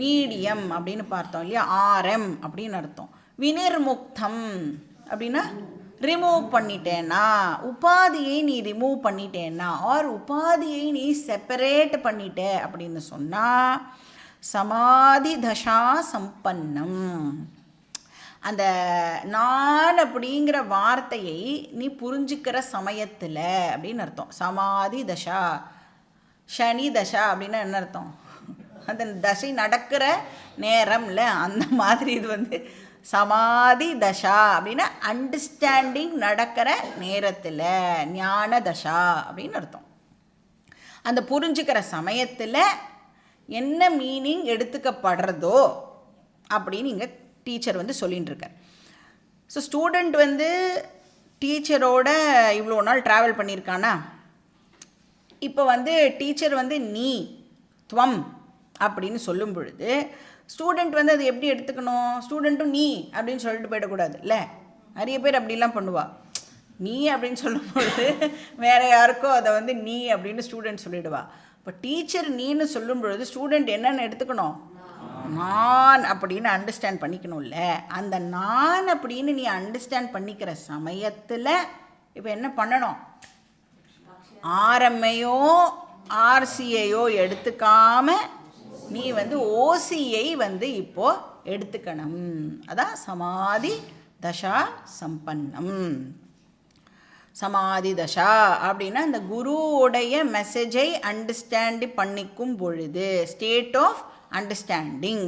மீடியம் அப்படின்னு பார்த்தோம் இல்லையா, ஆர்எம் அப்படின்னு அர்த்தம். வினிர்முக்தம் அப்படின்னா ரிமூவ் பண்ணிட்டேன்னா, உபாதியை நீ ரிமூவ் பண்ணிட்டேன்னா ஆர் உபாதியை நீ செப்பரேட் பண்ணிட்ட அப்படின்னு சொன்னால் சமாதி தசா சம்பன்னம். அந்த நான் அப்படிங்கிற வார்த்தையை நீ புரிஞ்சுக்கிற சமயத்தில் அப்படின்னு அர்த்தம். சமாதி தசா, சனி தசா அப்படின்னா என்ன அர்த்தம், அந்த தசை நடக்கிற நேரம்ல அந்த மாதிரி இது வந்து சமாதி தசா அப்படின்னா அண்டர்ஸ்டாண்டிங் நடக்கிற நேரத்தில், ஞான தசா அப்படின்னு அர்த்தம். அந்த புரிஞ்சுக்கிற சமயத்தில் என்ன மீனிங் எடுத்துக்கப்படுறதோ அப்படின்னு இங்கே டீச்சர் வந்து சொல்லிகிட்டு இருக்கார். ஸோ ஸ்டூடெண்ட் வந்து டீச்சரோட இவ்வளோ நாள் ட்ராவல் பண்ணியிருக்கானா, இப்போ வந்து டீச்சர் வந்து நீ துவம் அப்படின்னு சொல்லும் பொழுது ஸ்டூடெண்ட் வந்து அது எப்படி எடுத்துக்கணும்? ஸ்டூடெண்ட்டும் நீ அப்படின்னு சொல்லிட்டு போயிடக்கூடாது இல்லை. நிறைய பேர் அப்படிலாம் பண்ணுவா. நீ அப்படின்னு சொல்லும்பொழுது வேறு யாருக்கோ அதை வந்து நீ அப்படின்னு ஸ்டூடெண்ட் சொல்லிடுவா. இப்போ டீச்சர் நீன்னு சொல்லும் பொழுது ஸ்டூடெண்ட் என்னென்னு எடுத்துக்கணும்? நான் அப்படின்னு அண்டர்ஸ்டாண்ட் பண்ணிக்கணும்ல. அந்த நான் அப்படின்னு நீ அண்டர்ஸ்டாண்ட் பண்ணிக்கிற சமயத்தில் இப்போ என்ன பண்ணணும்? ஆர்எம்ஐயோ ஆர்சியையோ எடுத்துக்காம நீ வந்து ஓசியை வந்து இப்போ எடுத்துக்கணும். அதான் சமாதி தசா சம்பன்னம். சமாதி தசா அப்படின்னா அந்த குருவுடைய மெசேஜை அண்டர்ஸ்டாண்ட் பண்ணிக்கும் பொழுது, ஸ்டேட் ஆஃப் அண்டர்ஸ்டாண்டிங்.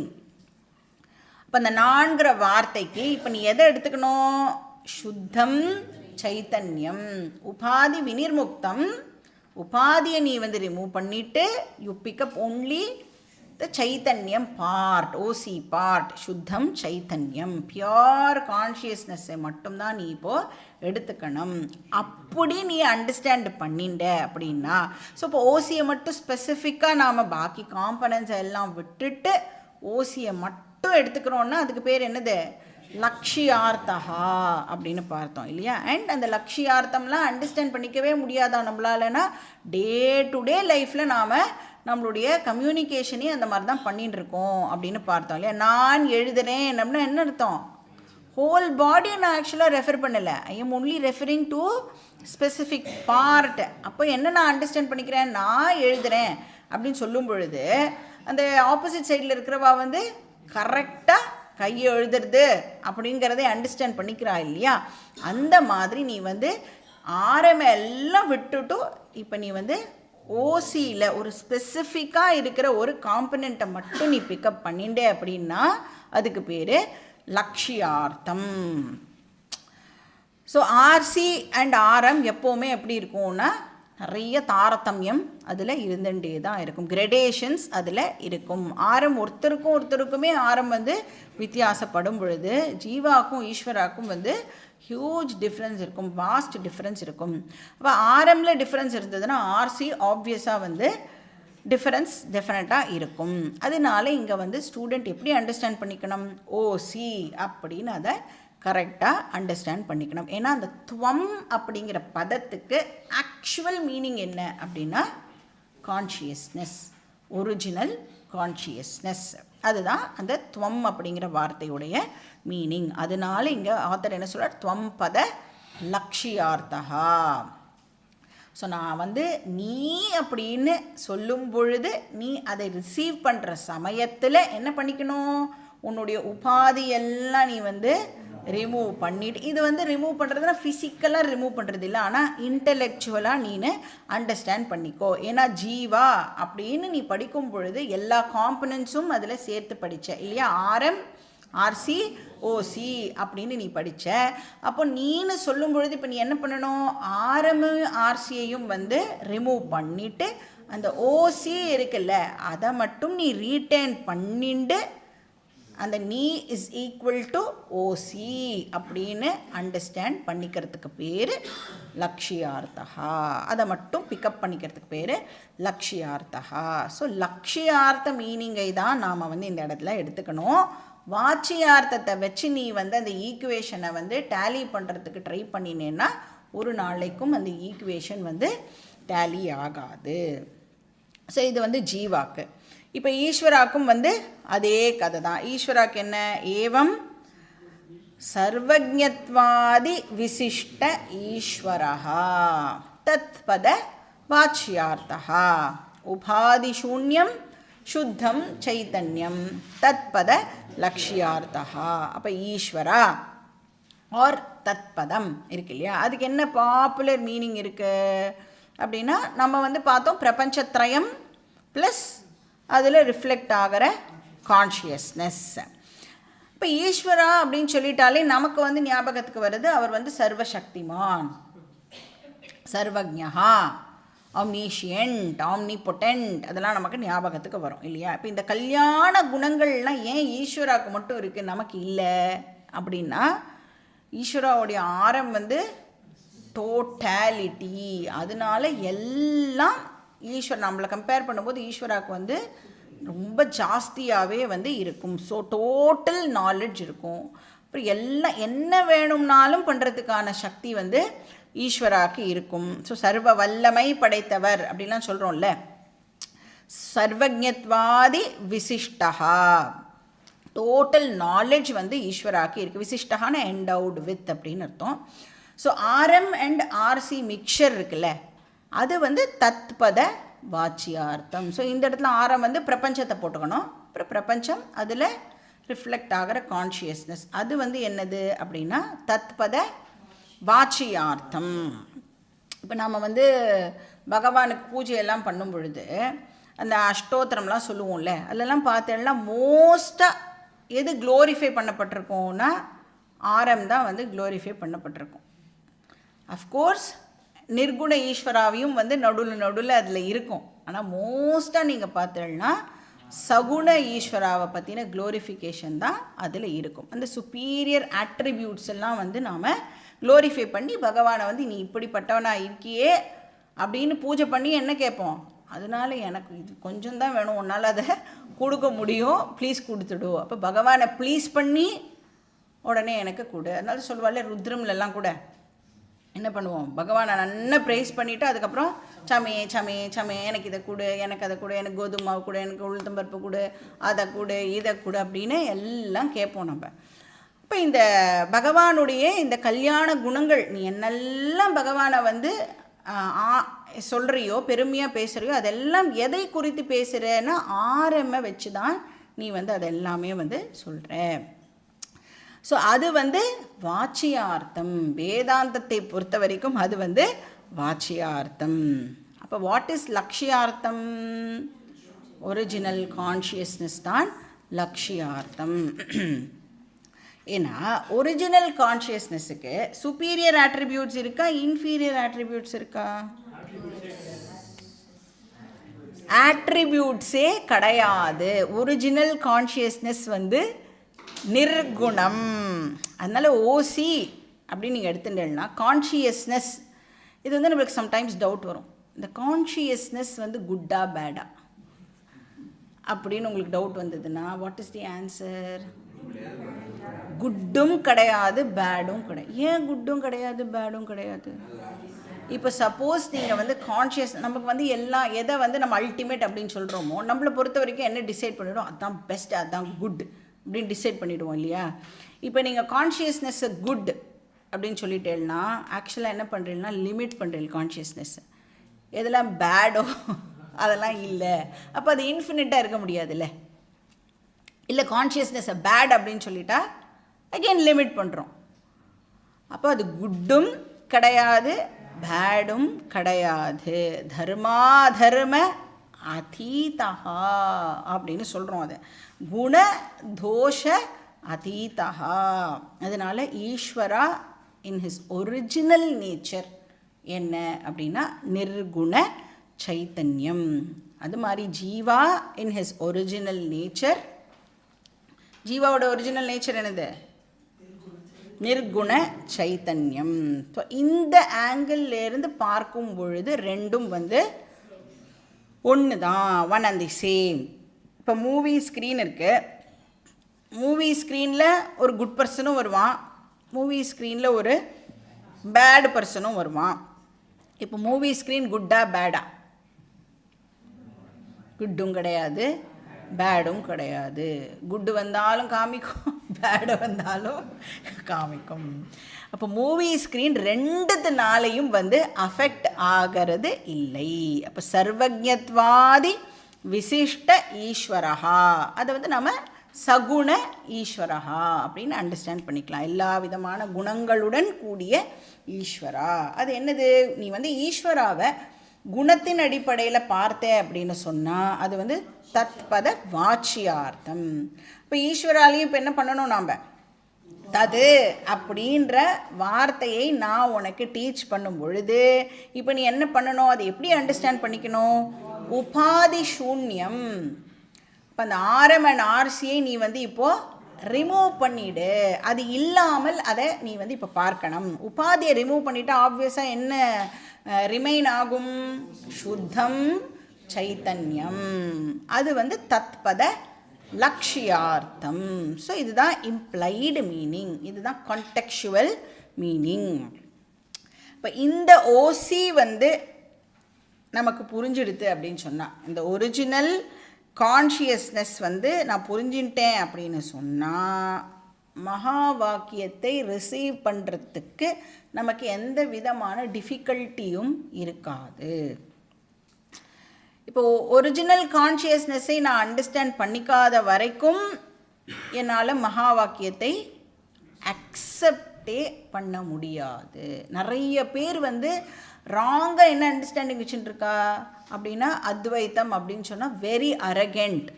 இப்போ அந்த நான்கிற வார்த்தைக்கு இப்போ நீ எதை எடுத்துக்கணும்? சுத்தம் சைத்தன்யம், உபாதி வினிர்முக்தம். உபாதியை நீ வந்து ரிமூவ் பண்ணிவிட்டு யூ பிக்கப் ஒன்லி த சைத்தன்யம் பார்ட், ஓசி பார்ட், சுத்தம் சைத்தன்யம், பியோர் கான்ஷியஸ்னஸ்ஸை மட்டும்தான் நீ இப்போது எடுத்துக்கணும். அப்படி நீ அண்டர்ஸ்டாண்ட் பண்ணிண்ட அப்படின்னா, ஸோ இப்போ ஓசியை மட்டும் ஸ்பெசிஃபிக்காக நாம் பாக்கி காம்பனன்ஸை எல்லாம் விட்டுட்டு ஓசியை மட்டும் எடுத்துக்கிறோன்னா அதுக்கு பேர் என்னது? லக்ஷியார்த்தகா அப்படின்னு பார்த்தோம் இல்லையா. அண்ட் அந்த லக்ஷியார்த்தம்லாம் அண்டர்ஸ்டாண்ட் பண்ணிக்கவே முடியாதா நம்மளாலனா? டே டு டே லைஃப்பில் நாம் நம்மளுடைய கம்யூனிகேஷனே அந்த மாதிரி தான் பண்ணிட்டு இருக்கோம் அப்படின்னு பார்த்தோம் இல்லையா. நான் எழுதுகிறேன் அப்படின்னா என்ன அர்த்தம்? ஹோல் பாடியை நான் ஆக்சுவலாக ரெஃபர் பண்ணலை. I am only referring to specific part. அப்போ என்ன நான் அண்டர்ஸ்டாண்ட் பண்ணிக்கிறேன்? நான் எழுதுகிறேன் அப்படின்னு சொல்லும் பொழுது அந்த ஆப்போசிட் சைடில் இருக்கிறவா வந்து கரெக்டாக கையை எழுதுறது அப்படிங்கிறதே அண்டர்ஸ்டாண்ட் பண்ணிக்கிறா இல்லையா. அந்த மாதிரி நீ வந்து எல்லாம் விட்டுட்டு இப்போ நீ வந்து ஓசியில் ஒரு ஸ்பெசிஃபிக்காக இருக்கிற ஒரு காம்பனண்ட்டை மட்டும் நீ பிக்கப் பண்ணிண்டே அப்படின்னா அதுக்கு பேர் லக்ஷியார்த்தம். ஸோ ஆர்சி அண்ட் ஆர்எம் எப்போவுமே எப்படி இருக்கும்னா நிறைய தாரதமியம் அதில் இருந்துகிட்டே தான் இருக்கும், கிரடேஷன்ஸ் அதில் இருக்கும். ஆரம் ஒருத்தருக்குமே ஆரம் வந்து வித்தியாசப்படும் பொழுது ஜீவாக்கும் ஈஸ்வராக்கும் வந்து ஹியூஜ் டிஃப்ரென்ஸ் இருக்கும், வாஸ்ட் டிஃப்ரென்ஸ் இருக்கும். அப்போ ஆரமில் டிஃப்ரென்ஸ் இருந்ததுன்னா ஆர்சி ஆப்வியஸாக வந்து டிஃப்ரென்ஸ் டெஃபினட்டாக இருக்கும். அதனால இங்கே வந்து ஸ்டூடெண்ட் எப்படி அண்டர்ஸ்டாண்ட் பண்ணிக்கணும்? ஓசி அப்படின்னு அதை கரெக்டாக அண்டர்ஸ்டாண்ட் பண்ணிக்கணும். ஏன்னா அந்த துவம் அப்படிங்கிற பதத்துக்கு ஆக்சுவல் மீனிங் என்ன அப்படின்னா கான்ஷியஸ்னஸ், ஒரிஜினல் கான்ஷியஸ்னஸ். அதுதான் அந்த துவம் அப்படிங்கிற வார்த்தையுடைய மீனிங். அதனால இங்கே ஆத்தர் என்ன சொல்கிறார்? துவம் பத லக்ஷியார்த்தகா. ஸோ நான் வந்து நீ அப்படின்னு சொல்லும் பொழுது நீ அதை ரிசீவ் பண்ணுற சமயத்தில் என்ன பண்ணிக்கணும்? உன்னுடைய உபாதியெல்லாம் நீ வந்து ரிமூவ் பண்ணிட்டு, இது வந்து ரிமூவ் பண்ணுறதுனா ஃபிசிக்கலாக ரிமூவ் பண்ணுறது இல்லை, ஆனால் இன்டலெக்சுவலாக நீ அண்டர்ஸ்டாண்ட் பண்ணிக்கோ. ஏன்னா ஜீவா அப்படின்னு நீ படிக்கும் பொழுது எல்லா காம்பனன்ஸும் அதில் சேர்த்து படித்த இல்லையா. ஆர்எம் ஆர்சி ஓசி அப்படின்னு நீ படித்த. அப்போ நீன்னு சொல்லும் பொழுது இப்போ நீ என்ன பண்ணணும்? ஆர்எம் ஆர்சியையும் வந்து ரிமூவ் பண்ணிவிட்டு அந்த ஓசி இருக்குல்ல அதை மட்டும் நீ ரீட்டைன் பண்ணிட்டு அந்த நீ இஸ் ஈக்குவல் டு ஓசி அப்படின்னு அண்டர்ஸ்டாண்ட் பண்ணிக்கிறதுக்கு பேர் லக்ஷியார்த்தகா. அதை மட்டும் பிக்கப் பண்ணிக்கிறதுக்கு பேர் லக்ஷியார்த்தகா. ஸோ லக்ஷியார்த்த மீனிங்கை தான் நாம் வந்து இந்த இடத்துல எடுத்துக்கணும். வாச்சியார்த்தத்தை வச்சு நீ வந்து அந்த ஈக்குவேஷனை வந்து டேலி பண்ணுறதுக்கு ட்ரை பண்ணினேன்னா ஒரு நாளைக்கும் அந்த ஈக்குவேஷன் வந்து டேலி ஆகாது. ஸோ இது வந்து ஜீவாக்கு. இப்போ ஈஸ்வராக்கும் வந்து அதே கதை தான். ஈஸ்வராக்கு என்ன? ஏவம் சர்வஜத்வாதி விசிஷ்ட ஈஸ்வரஹா தத் பத வாச்சியார்த்தஹா உபாதிசூன்யம் சுத்தம் சைத்தன்யம் தத் பத லக்ஷியார்த்தஹா. அப்போ ஈஸ்வரா ஆர் தத்பதம் இருக்கு இல்லையா, அதுக்கு என்ன பாப்புலர் மீனிங் இருக்குது அப்படின்னா நம்ம வந்து பார்த்தோம் பிரபஞ்சத்ரயம் ப்ளஸ் அதில் ரிஃப்ளெக்ட் ஆகிற கான்ஷியஸ்னஸ். இப்போ ஈஸ்வரா அப்படின்னு சொல்லிட்டாலே நமக்கு வந்து ஞாபகத்துக்கு வருது அவர் வந்து சர்வசக்திமான், சர்வஜ்ஞா, ஆம்னிஷியன்ட், ஆம்னிபொட்டன்ட், அதெல்லாம் நமக்கு ஞாபகத்துக்கு வரும் இல்லையா? இப்போ இந்த கல்யாண குணங்கள்லாம் ஏன் ஈஸ்வராவுக்கு மட்டும் இருக்குது நமக்கு இல்லை அப்படின்னா, ஈஸ்வராவுடைய ஆரம் வந்து டோட்டாலிட்டி. அதனால எல்லாம் ஈஸ்வர் நம்மளை கம்பேர் பண்ணும்போது ஈஸ்வராவுக்கு வந்து ரொம்ப ஜாஸ்தியாகவே வந்து இருக்கும். ஸோ டோட்டல் நாலேஜ் இருக்கும். அப்புறம் எல்லாம் என்ன வேணும்னாலும் பண்ணுறதுக்கான சக்தி வந்து ஈஸ்வராவுக்கு இருக்கும். ஸோ சர்வ வல்லமை படைத்தவர் அப்படின்லாம் சொல்கிறோம்ல. சர்வஜத்வாதி விசிஷ்டா, டோட்டல் நாலேஜ் வந்து ஈஸ்வராவுக்கு இருக்குது. விசிஷ்டகான என்டவுட் வித் அப்படின்னு அர்த்தம். So RM and RC mixture இருக்குல்ல, அது வந்து தத்பத வாச்சியார்த்தம். ஸோ இந்த இடத்துல ஆரம் வந்து பிரபஞ்சத்தை போட்டுக்கணும். அப்புறம் பிரபஞ்சம் அதில் ரிஃப்ளெக்ட் ஆகிற கான்ஷியஸ்னஸ், அது வந்து என்னது அப்படின்னா தத்பத வாச்சியார்த்தம். இப்போ நம்ம வந்து பகவானுக்கு பூஜையெல்லாம் பண்ணும் பொழுது அந்த அஷ்டோத்திரம்லாம் சொல்லுவோம்ல, அதிலெல்லாம் பார்த்தேன்னா மோஸ்ட்டாக எது க்ளோரிஃபை பண்ணப்பட்டிருக்கோன்னா ஆரம் தான் வந்து க்ளோரிஃபை பண்ணப்பட்டிருக்கும். அஃப்கோர்ஸ் நிர்குண ஈஸ்வராவையும் வந்து நடுவில் அதில் இருக்கும். ஆனால் மோஸ்ட்டாக நீங்கள் பார்த்தீங்கன்னா சகுண ஈஸ்வராவை பற்றின க்ளோரிஃபிகேஷன் தான் அதில் இருக்கும். அந்த சுப்பீரியர் ஆட்ரிபியூட்ஸ் எல்லாம் வந்து நாம் க்ளோரிஃபை பண்ணி பகவானை வந்து நீ இப்படிப்பட்டவனாக இருக்கியே அப்படின்னு பூஜை பண்ணி என்ன கேட்போம், அதனால எனக்கு இது கொஞ்சம் தான் வேணும், உன்னால் அதை கொடுக்க முடியும், ப்ளீஸ் கொடுத்துடு. அப்போ பகவானை ப்ளீஸ் பண்ணி உடனே எனக்கு கொடு. அதனால சொல்லுவாள் ருத்ரம்லெல்லாம் கூட என்ன பண்ணுவோம், பகவானை நல்லா ப்ரைஸ் பண்ணிவிட்டு அதுக்கப்புறம் சமே சமே சமே எனக்கு இதை கொடு, எனக்கு அதை கொடு, எனக்கு கோதுமை மாவு கொடு, எனக்கு உளுத்தம்பருப்பு கொடு, அதை கொடு, இதை கொடு அப்படின்னு எல்லாம் கேட்போம் நம்ம. இப்போ இந்த பகவானுடைய இந்த கல்யாண குணங்கள் நீ என்னெல்லாம் பகவானை வந்து சொல்கிறியோ, பெருமையாக பேசுகிறியோ, அதெல்லாம் எதை குறித்து பேசுகிறேன்னா ஆரம்ப வச்சு தான் நீ வந்து அதெல்லாமே வந்து சொல்கிற. ஸோ அது வந்து வாச்சியார்த்தம். வேதாந்தத்தை பொறுத்த வரைக்கும் அது வந்து வாச்சியார்த்தம். அப்போ வாட் இஸ் லக்ஷியார்த்தம்? ஒரிஜினல் கான்ஷியஸ்னஸ் தான் லக்ஷியார்த்தம். ஏன்னா ஒரிஜினல் கான்ஷியஸ்னஸுக்கு சுப்பீரியர் ஆட்ரிபியூட்ஸ் இருக்கா, இன்ஃபீரியர் ஆட்ரிபியூட்ஸ் இருக்கா? ஆட்ரிபியூட்ஸே கிடையாது. ஒரிஜினல் கான்ஷியஸ்னஸ் வந்து நிர்குணம். அதனால் ஓசி அப்படின்னு நீங்கள் எடுத்துட்டேன்னா கான்ஷியஸ்னஸ், இது வந்து நம்மளுக்கு சம்டைம்ஸ் டவுட் வரும், இந்த கான்ஷியஸ்னஸ் வந்து குட்டா பேடா அப்படின்னு உங்களுக்கு டவுட் வந்ததுன்னா வாட் இஸ் தி ஆன்சர்? குட்டும் கிடையாது, பேடும் கிடையாது. ஏன் குட்டும் கிடையாது, பேடும் கிடையாது? இப்போ சப்போஸ் நீங்கள் வந்து கான்ஷியஸ், நமக்கு வந்து எதை வந்து நம்ம அல்டிமேட் அப்படின்னு சொல்கிறோமோ, நம்மளை பொறுத்த வரைக்கும் என்ன டிசைட் பண்ணிவிடும், அதுதான் பெஸ்ட், அதுதான் குட் அப்படின்னு டிசைட் பண்ணிவிடுவோம் இல்லையா? இப்போ நீங்கள் கான்ஷியஸ்னஸ்ஸை குட் அப்படின்னு சொல்லிட்டேன்னா ஆக்சுவலாக என்ன பண்ணுறீங்கன்னா லிமிட் பண்ணுறீங்க கான்ஷியஸ்னஸ்ஸை. எதெல்லாம் பேடோ அதெல்லாம் இல்லை. அப்போ அது இன்ஃபினிட்டாக இருக்க முடியாதுல்ல. இல்லை கான்ஷியஸ்னஸ்ஸை பேட் அப்படின்னு சொல்லிட்டா அகெயின் லிமிட் பண்ணுறோம். அப்போ அது குட்டும் கிடையாது, பேடும் கிடையாது. தர்மாதர்ம அதீதா அப்படின்னு சொல்கிறோம். அதை குண தோஷ அதீதா. அதனால் ஈஸ்வரா இன் ஹிஸ் ஒரிஜினல் நேச்சர் என்ன அப்படின்னா நிர்குண சைத்தன்யம். அது மாதிரி jiva in his original nature, ஜீவாவோட ஒரிஜினல் நேச்சர் என்னது? நிர்குண சைத்தன்யம். ஸோ இந்த ஆங்கிள்லேருந்து பார்க்கும் பொழுது ரெண்டும் வந்து ஒன்று தான், ஒன் அண்ட் தி சேம். இப்போ மூவி ஸ்க்ரீன் இருக்குது, மூவி ஸ்க்ரீனில் ஒரு குட் பர்சனும் வருவான், மூவி ஸ்க்ரீனில் ஒரு பேட் பர்சனும் வருவான். இப்போ மூவி ஸ்க்ரீன் குட்டா பேடா? குட்டும் கிடையாது, பேடும் கிடையாது. குட்டு வந்தாலும் காமிக்கும், பேடு வந்தாலும் காமிக்கும். அப்போ மூவி ஸ்க்ரீன் ரெண்டுத்தினாலையும் வந்து அஃபெக்ட் ஆகிறது இல்லை. அப்போ சர்வஜத்வாதி விசிஷ்ட ஈஸ்வரஹா, அதை வந்து நம்ம சகுண ஈஸ்வரஹா அப்படின்னு அண்டர்ஸ்டாண்ட் பண்ணிக்கலாம். எல்லா விதமான குணங்களுடன் கூடிய ஈஸ்வரா. அது என்னது? நீ வந்து ஈஸ்வராவை குணத்தின் அடிப்படையில் பார்த்தேன் அப்படின்னு சொன்னால் அது வந்து தத்பத வாச்சியார்த்தம். இப்போ ஈஸ்வராலையும் இப்போ என்ன பண்ணணும், நாம் தது அப்படின்ற வார்த்தையை நான் உனக்கு டீச் பண்ணும் பொழுது இப்போ நீ என்ன பண்ணணும், அதை எப்படி அண்டர்ஸ்டாண்ட் பண்ணிக்கணும், உபாதி சூன்யம். இப்போ அந்த ஆர்எம் அண்ட் ஆர்சியை நீ வந்து இப்போது ரிமூவ் பண்ணிவிடு, அது இல்லாமல் அதை நீ வந்து இப்போ பார்க்கணும். உபாதியை ரிமூவ் பண்ணிவிட்டு ஆப்வியஸாக என்ன ரிமைன் ஆகும், சுத்தம் சைத்தன்யம். அது வந்து தத்பத லக்ஷியார்த்தம். ஸோ இதுதான் இம்ப்ளைடு மீனிங், இதுதான் கான்டெக்சுவல் மீனிங். இப்போ இந்த ஓசி வந்து நமக்கு புரிஞ்சிடுது அப்படின்னு சொன்னால், இந்த ஒரிஜினல் கான்ஷியஸ்னஸ் வந்து நான் புரிஞ்சுட்டேன் அப்படின்னு சொன்னால் மகா வாக்கியத்தை ரிசீவ் பண்ணுறதுக்கு நமக்கு எந்த விதமான டிஃபிகல்ட்டியும் இருக்காது. இப்போது ஒரிஜினல் கான்ஷியஸ்னஸை நான் அண்டர்ஸ்டாண்ட் பண்ணிக்காத வரைக்கும் என்னால் மகா வாக்கியத்தை அக்செப்டே பண்ண முடியாது. நிறைய பேர் வந்து ராங்காக என்ன அண்டர்ஸ்டாண்டிங் வச்சுட்டுருக்கா அப்படின்னா, அத்வைத்தம் அப்படின்னு சொன்னால் வெரி அரகண்ட்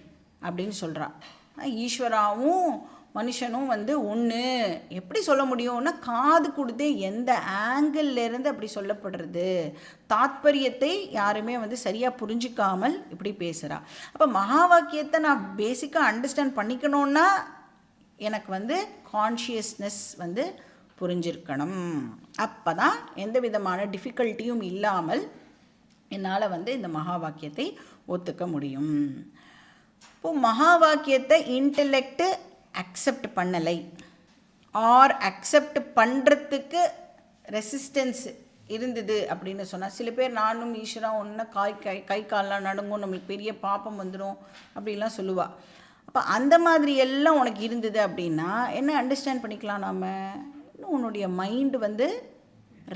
அப்படின்னு சொல்கிறான். ஈஸ்வராவும் மனுஷனும் வந்து ஒன்று எப்படி சொல்ல முடியும்னா, காது கொடுத்து எந்த ஆங்கிள்லேருந்து அப்படி சொல்லப்படுறது, தாத்பரியத்தை யாருமே வந்து சரியாக புரிஞ்சிக்காமல் இப்படி பேசுகிறா. அப்போ மகா வாக்கியத்தை நான் பேசிக்காக அண்டர்ஸ்டாண்ட் பண்ணிக்கணுன்னா எனக்கு வந்து கான்ஷியஸ்னஸ் வந்து புரிஞ்சிருக்கணும். அப்போ தான் எந்த விதமான டிஃபிகல்ட்டியும் இல்லாமல் என்னால் வந்து இந்த மகா வாக்கியத்தை ஒத்துக்க முடியும். இப்போது மகா வாக்கியத்தை இன்டெலெக்டு அக்செப்ட் பண்ணலை ஆர் அக்செப்ட் பண்ணுறதுக்கு ரெசிஸ்டன்ஸ் இருந்தது அப்படின்னு சொன்னால், சில பேர் நானும் ஈஸ்வரா ஒன்று கை கால்லாம் நடுங்கும், நம்மளுக்கு பெரிய பாப்பம் வந்துடும் அப்படிலாம் சொல்லுவாள். அப்போ அந்த மாதிரி எல்லாம் உனக்கு இருந்தது அப்படின்னா என்ன அண்டர்ஸ்டாண்ட் பண்ணிக்கலாம், நாம் இன்னும் உன்னுடைய மைண்டு வந்து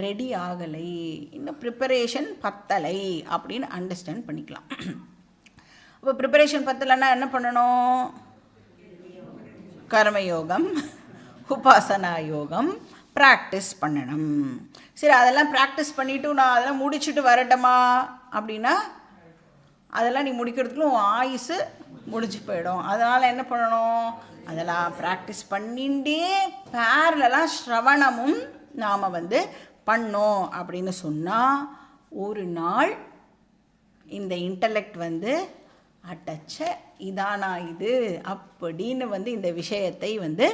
ரெடி ஆகலை, இன்னும் ப்ரிப்பரேஷன் பத்தலை அப்படின்னு அண்டர்ஸ்டாண்ட் பண்ணிக்கலாம். அப்போ ப்ரிப்பரேஷன் பத்தலைன்னா என்ன பண்ணணும், கர்மயோகம், உபாசனா யோகம் ப்ராக்டிஸ் பண்ணணும். சரி, அதெல்லாம் ப்ராக்டிஸ் பண்ணிவிட்டு நான் அதெல்லாம் முடிச்சுட்டு வரட்டமா அப்படின்னா அதெல்லாம் நீ முடிக்கிறதுக்குள்ள உன் ஆயுசு முடிஞ்சு போயிடும். அதனால் என்ன பண்ணணும், அதெல்லாம் ப்ராக்டிஸ் பண்ணிகிட்டே பேரலாம் ஸ்ரவணமும் நாம் வந்து பண்ணோம் அப்படின்னு சொன்னால் ஒரு நாள் இந்த இன்டலெக்ட் வந்து அட்டச்ச இதானா இது அப்படின்னு வந்து இந்த விஷயத்தை வந்து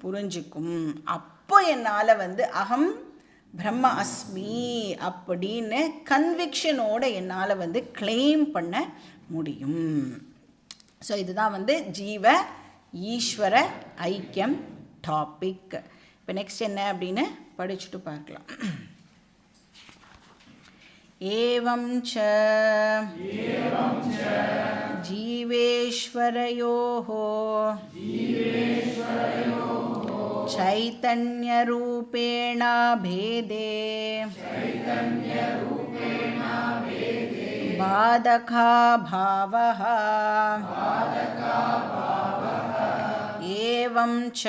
புரிஞ்சுக்கும். அப்போ என்னால் வந்து அகம் பிரம்ம அஸ்மி அப்படின்னு கன்விக்ஷனோடு என்னால் வந்து கிளைம் பண்ண முடியும். ஸோ இதுதான் வந்து ஜீவ ஈஸ்வர ஐக்கியம் டாபிக். இப்போ நெக்ஸ்ட் என்ன அப்படின்னு படிச்சுட்டு பார்க்கலாம். ஏவம் ச ஜீவேஸ்வரயோः சைதன்யரூபேண பேதே பாதகா பாவः ஏவம் ச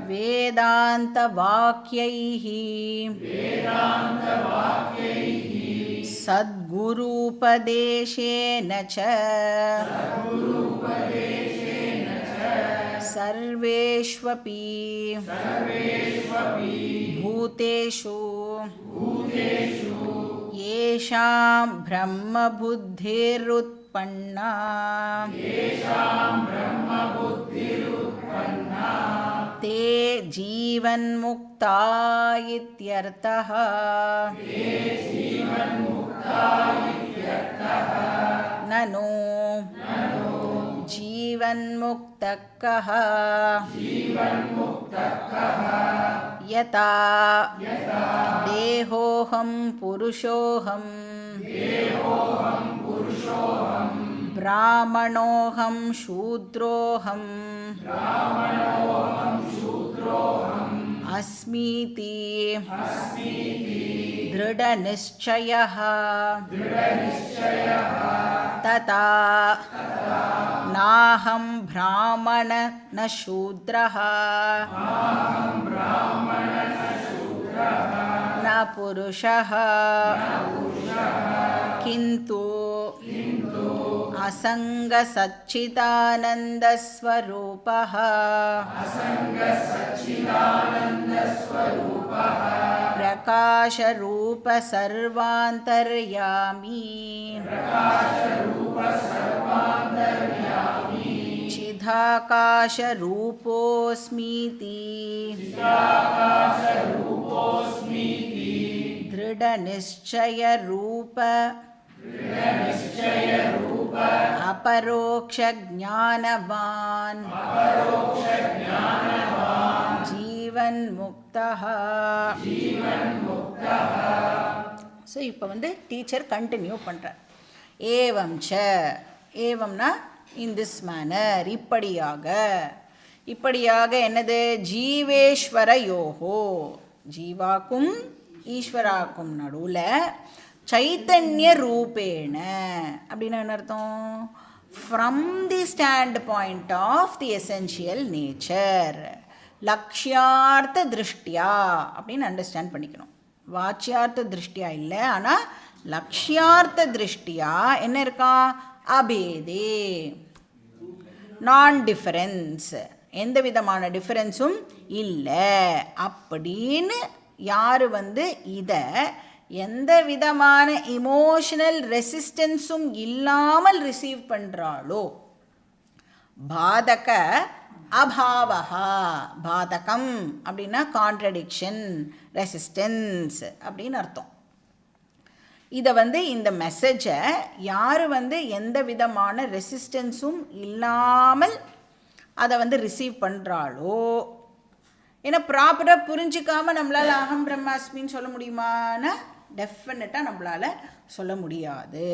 வேதாந்த வாக்யைः சத்குருபதேசேன ச சர்வேஷ்வபி பூதேஷு येषां ब्रह्मबुद्धिरुत्पन्ना ते जीवन्मुक्ता इत्यर्थः. ननु जीवन्मुक्तः कः यथा देहोऽहं पुरुषोऽहं ब्राह्मणोऽहं शूद्रोऽहं अस्मीति दृढनिश्चयः तथा नाहं ब्राह्मण न शूद्रः न புருஷः கிந்து அசங்க சச்சிதானந்தஸ்வரூபः பிரகாஷரூப சர்வாந்தர்யாமி சிதாகாஷரூபோஸ்மீதி திருடநிச்சயரூப अपरोक्ष ज्ञानवान जीवन मुक्तः. ஸோ இப்போ வந்து டீச்சர் கண்டினியூ பண்ணுறார். ஏவம் ச, ஏவம்னா இன் திஸ் மேனர், இப்படியாக என்னது, ஜீவேஸ்வர யோகோ, ஜீவாக்கும் ஈஸ்வராக்கும் நடுவில் சைத்தன்ய ரூபேண அப்படின்னா என்ன அர்த்தம், from the standpoint of the essential nature, லக்ஷ்யார்த்த திருஷ்டியா அப்படின்னு அண்டர்ஸ்டாண்ட் பண்ணிக்கணும். வாச்சியார்த்த திருஷ்டியா இல்லை, ஆனால் லக்ஷ்யார்த்த திருஷ்டியா என்ன இருக்கா, அபேதே, நான் டிஃபரன்ஸ், எந்த விதமான டிஃபரன்ஸும் இல்லை அப்படின்னு யார் வந்து இதை எந்த விதமான இமோஷனல் ரெசிஸ்டன்ஸும் இல்லாமல் ரிசீவ் பண்ணுறாளோ, பாதக அபாவஹா, பாதகம் அப்படின்னா கான்ட்ரடிக்ஷன், ரெசிஸ்டன்ஸ் அப்படின்னு அர்த்தம். இதை வந்து இந்த மெசேஜை யார் வந்து எந்த விதமான ரெசிஸ்டன்ஸும் இல்லாமல் அதை வந்து ரிசீவ் பண்ணுறாளோ, ஏன்னா ப்ராப்பராக புரிஞ்சிக்காமல் நம்மளால் அகம் பிரம்மாஸ்மின்னு சொல்ல முடியுமான்னா டெஃபினட்டாக நம்மளால் சொல்ல முடியாது.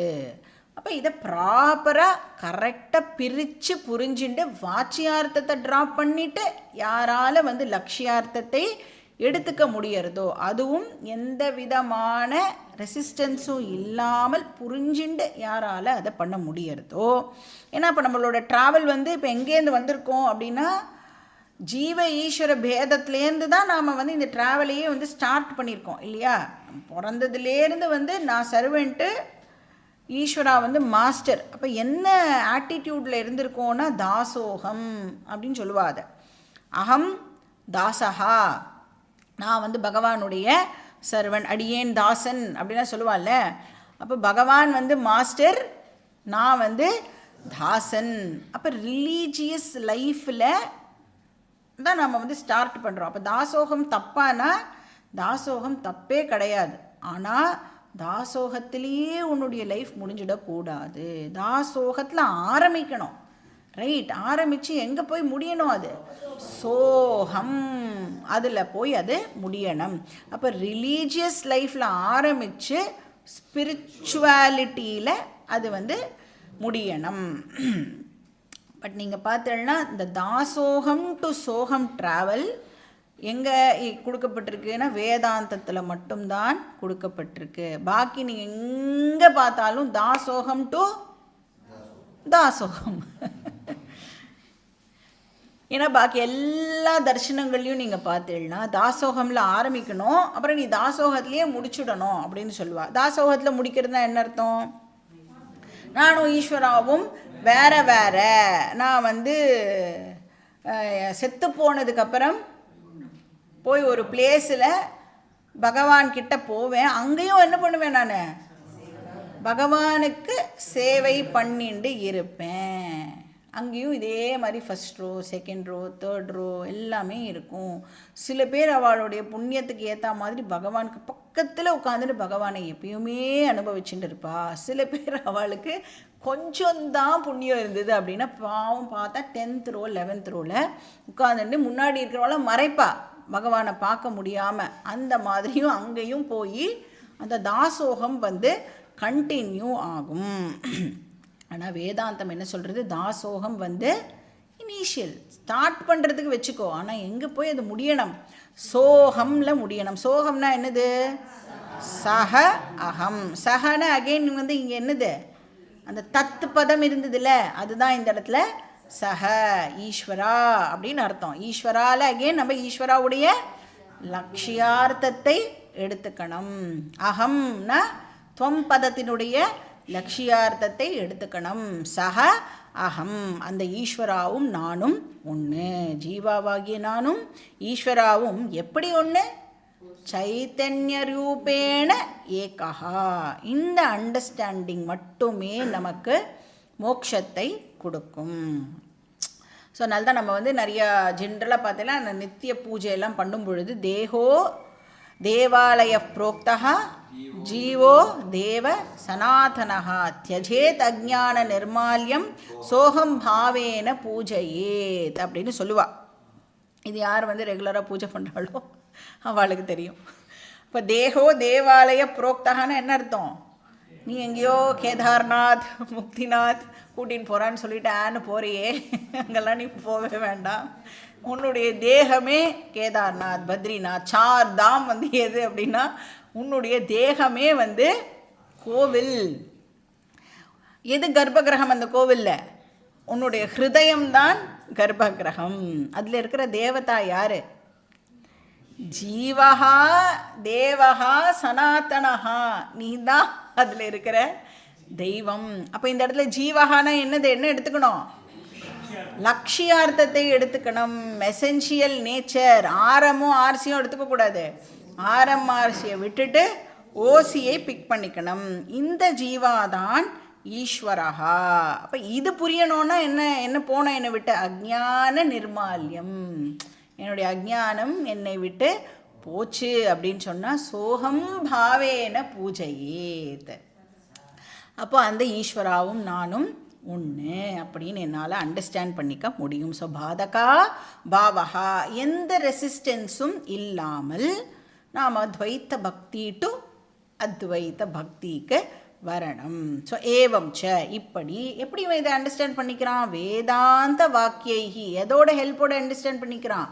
அப்போ இதை ப்ராப்பராக கரெக்டாக பிரித்து புரிஞ்சுட்டு வாச்சியார்த்தத்தை ட்ராப் பண்ணிவிட்டு யாரால் வந்து லட்சியார்த்தத்தை எடுத்துக்க முடியறதோ, அதுவும் எந்த விதமான ரெசிஸ்டன்ஸும் இல்லாமல் புரிஞ்சுண்டு யாரால் அதை பண்ண முடியறதோ. ஏன்னா இப்போ நம்மளோட ட்ராவல் வந்து இப்போ எங்கேருந்து வந்திருக்கோம் அப்படின்னா ஜீவ ஈஸ்வர பேதத்துலேருந்து தான் நாம் வந்து இந்த ட்ராவலையே வந்து ஸ்டார்ட் பண்ணியிருக்கோம் இல்லையா. பிறந்ததுலேருந்து வந்து நான் சர்வெண்ட்டு, ஈஸ்வரா வந்து மாஸ்டர். அப்போ என்ன ஆட்டிடியூடில் இருந்திருக்கோன்னா தாசோகம் அப்படின்னு சொல்லுவா. அதை அகம் தாசஹா, நான் வந்து பகவானுடைய சர்வன், அடியேன் தாசன் அப்படின்னா சொல்லுவாள்ல. அப்போ பகவான் வந்து மாஸ்டர், நான் வந்து தாசன். அப்போ ரிலீஜியஸ் லைஃப்பில் தான் நம்ம வந்து ஸ்டார்ட் பண்ணுறோம். அப்போ தாசோகம் தப்பானா, தாசோகம் தப்பே கிடையாது. ஆனால் தாசோகத்திலேயே உன்னுடைய லைஃப் முடிஞ்சிடக்கூடாது. தாசோகத்தில் ஆரம்பிக்கணும், ரைட்? ஆரம்பித்து எங்கே போய் முடியணும், அது சோகம், அதில் போய் அது முடியணும். அப்போ ரிலீஜியஸ் லைஃப்பில் ஆரம்பித்து ஸ்பிரிச்சுவாலிட்டியில் அது வந்து முடியணும். பட் நீங்கள் பார்த்தீங்கன்னா இந்த தாசோகம் டு சோகம் ட்ராவல் எங்கே கொடுக்கப்பட்டிருக்குன்னா வேதாந்தத்தில் மட்டும்தான் கொடுக்கப்பட்டிருக்கு. பாக்கி நீங்கள் எங்கே பார்த்தாலும் தாசோகம் டு தாசோகம். ஏன்னா பாக்கி எல்லா தர்ஷனங்கள்லையும் நீங்கள் பார்த்தீங்கன்னா தாசோகமில் ஆரம்பிக்கணும், அப்புறம் நீ தாசோகத்திலேயே முடிச்சுடணும் அப்படின்னு சொல்லுவா. தாசோகத்தில் முடிக்கிறதுனா என்ன அர்த்தம், நானும் ஈஸ்வராவும் வேற வேற, நான் வந்து செத்து போனதுக்கப்புறம் போய் ஒரு பிளேஸில் பகவான்கிட்ட போவேன், அங்கேயும் என்ன பண்ணுவேன், நான் பகவானுக்கு சேவை பண்ணிட்டு இருப்பேன். அங்கேயும் இதே மாதிரி first row, second row, third row எல்லாமே இருக்கும். சில பேர் அவளுடைய புண்ணியத்துக்கு ஏற்ற மாதிரி பகவானுக்கு பக்கத்தில் உட்காந்துட்டு பகவானை எப்பயுமே அனுபவிச்சுட்டு இருப்பா. சில பேர் அவளுக்கு கொஞ்சம்தான் புண்ணியம் இருந்தது அப்படின்னா பாவம் பார்த்தா 10th ரோ 11th ரோவில் உட்காந்துட்டு முன்னாடி இருக்கிறவள மறைப்பா, பகவானை பார்க்க முடியாமல். அந்த மாதிரியும் அங்கேயும் போய் அந்த தாசோகம் வந்து கண்டினியூ ஆகும். ஆனால் வேதாந்தம் என்ன சொல்கிறது, தாசோகம் வந்து இனிஷியல் ஸ்டார்ட் பண்ணுறதுக்கு வச்சுக்கோ, ஆனால் எங்கே போய் அது முடியணும், சோகமில் முடியணும். சோகம்னா என்னது, சஹ அகம். சஹன அகெயின் வந்து இங்கே என்னது, அந்த தத்து பதம் இருந்ததுல, அதுதான் இந்த இடத்துல சஹ ஈஸ்வரா அப்படின்னு அர்த்தம். ஈஸ்வரால அகெயின் நம்ம ஈஸ்வராவுடைய லட்சியார்த்தத்தை எடுத்துக்கணும். அகம்னா துவம் பதத்தினுடைய லட்சியார்த்தத்தை எடுத்துக்கணும். சக அகம், அந்த ஈஸ்வராவும் நானும் ஒன்று. ஜீவாவாகிய நானும் ஈஸ்வராவும் எப்படி ஒன்று? சைத்தன்ய ரூபேண ஏகா. இந்த அண்டர்ஸ்டாண்டிங் மட்டுமே நமக்கு மோட்சத்தை கொடுக்கும். ஸோ அதனால தான் நம்ம வந்து நிறையா ஜென்ரலாக பார்த்தீங்கன்னா அந்த நித்திய பூஜையெல்லாம் பண்ணும் பொழுது தேகோ தேவாலய புரோக்தா ஜீவோ தேவ சனாதனஹா தியஜேத் அஜ்ஞான நிர்மால்யம் சோகம் பாவேன பூஜையேத் அப்படின்னு சொல்லுவா. இது யார் வந்து ரெகுலராக பூஜை பண்ணுறாளோ அவளுக்கு தெரியும். இப்போ தேகோ தேவாலய புரோக்தகான்னு என்ன அர்த்தம்? நீ எங்கேயோ கேதார்நாத் முக்திநாத் கூட்டின்னு போகிறான்னு சொல்லிட்டு ஆன்னு போறியே, அங்கெல்லாம் நீ போகவே வேண்டாம். உன்னுடைய தேகமே கேதார்நாத் பத்ரிநாத் 4 தாம் வந்து எது அப்படின்னா உன்னுடைய தேகமே வந்து கோவில். எது கர்ப்பகிரகம்? அந்த கோவிலில் உன்னுடைய ஹிருதயம்தான் கர்ப்பகிரகம். அதில் இருக்கிற தேவதா யார்? ஜீவஹா தேவஹா சனாதனஹா, நீ தான் அதில் இருக்கிற தெய்வம். அப்போ இந்த இடத்துல ஜீவஹானா என்னது? என்ன எடுத்துக்கணும்? லட்சியார்த்தத்தை எடுத்துக்கணும். Essential nature. ஆரமும் ஆர்சியும் எடுத்துக்கக்கூடாது. ஆரம் ஆர்சியை விட்டுட்டு ஓசியை பிக் பண்ணிக்கணும். இந்த ஜீவாதான் ஈஸ்வரஹா. அப்போ இது புரியணும்னா என்ன போனோம் என்னை விட்டு? அஜ்ஞான நிர்மால்யம். என்னுடைய அஜ்ஞானம் என்னை விட்டு போச்சு அப்படின்னு சொன்னால் சோகம் பாவேன பூஜையேத். அப்போ அந்த ஈஸ்வராவும் நானும் ஒன்று அப்படின்னு என்னால் அண்டர்ஸ்டாண்ட் பண்ணிக்க முடியும். ஸோ பாதகா பாவகா, எந்த ரெசிஸ்டன்ஸும் இல்லாமல் நாம் துவைத்த பக்தி டு அத்வைத்த பக்திக்கு வரணும். ஸோ ஏவம் ச, இப்படி எப்படி இதை அண்டர்ஸ்டாண்ட் பண்ணிக்கிறான்? வேதாந்த வாக்கியைகி, எதோட ஹெல்ப்போட அண்டர்ஸ்டாண்ட் பண்ணிக்கிறான்?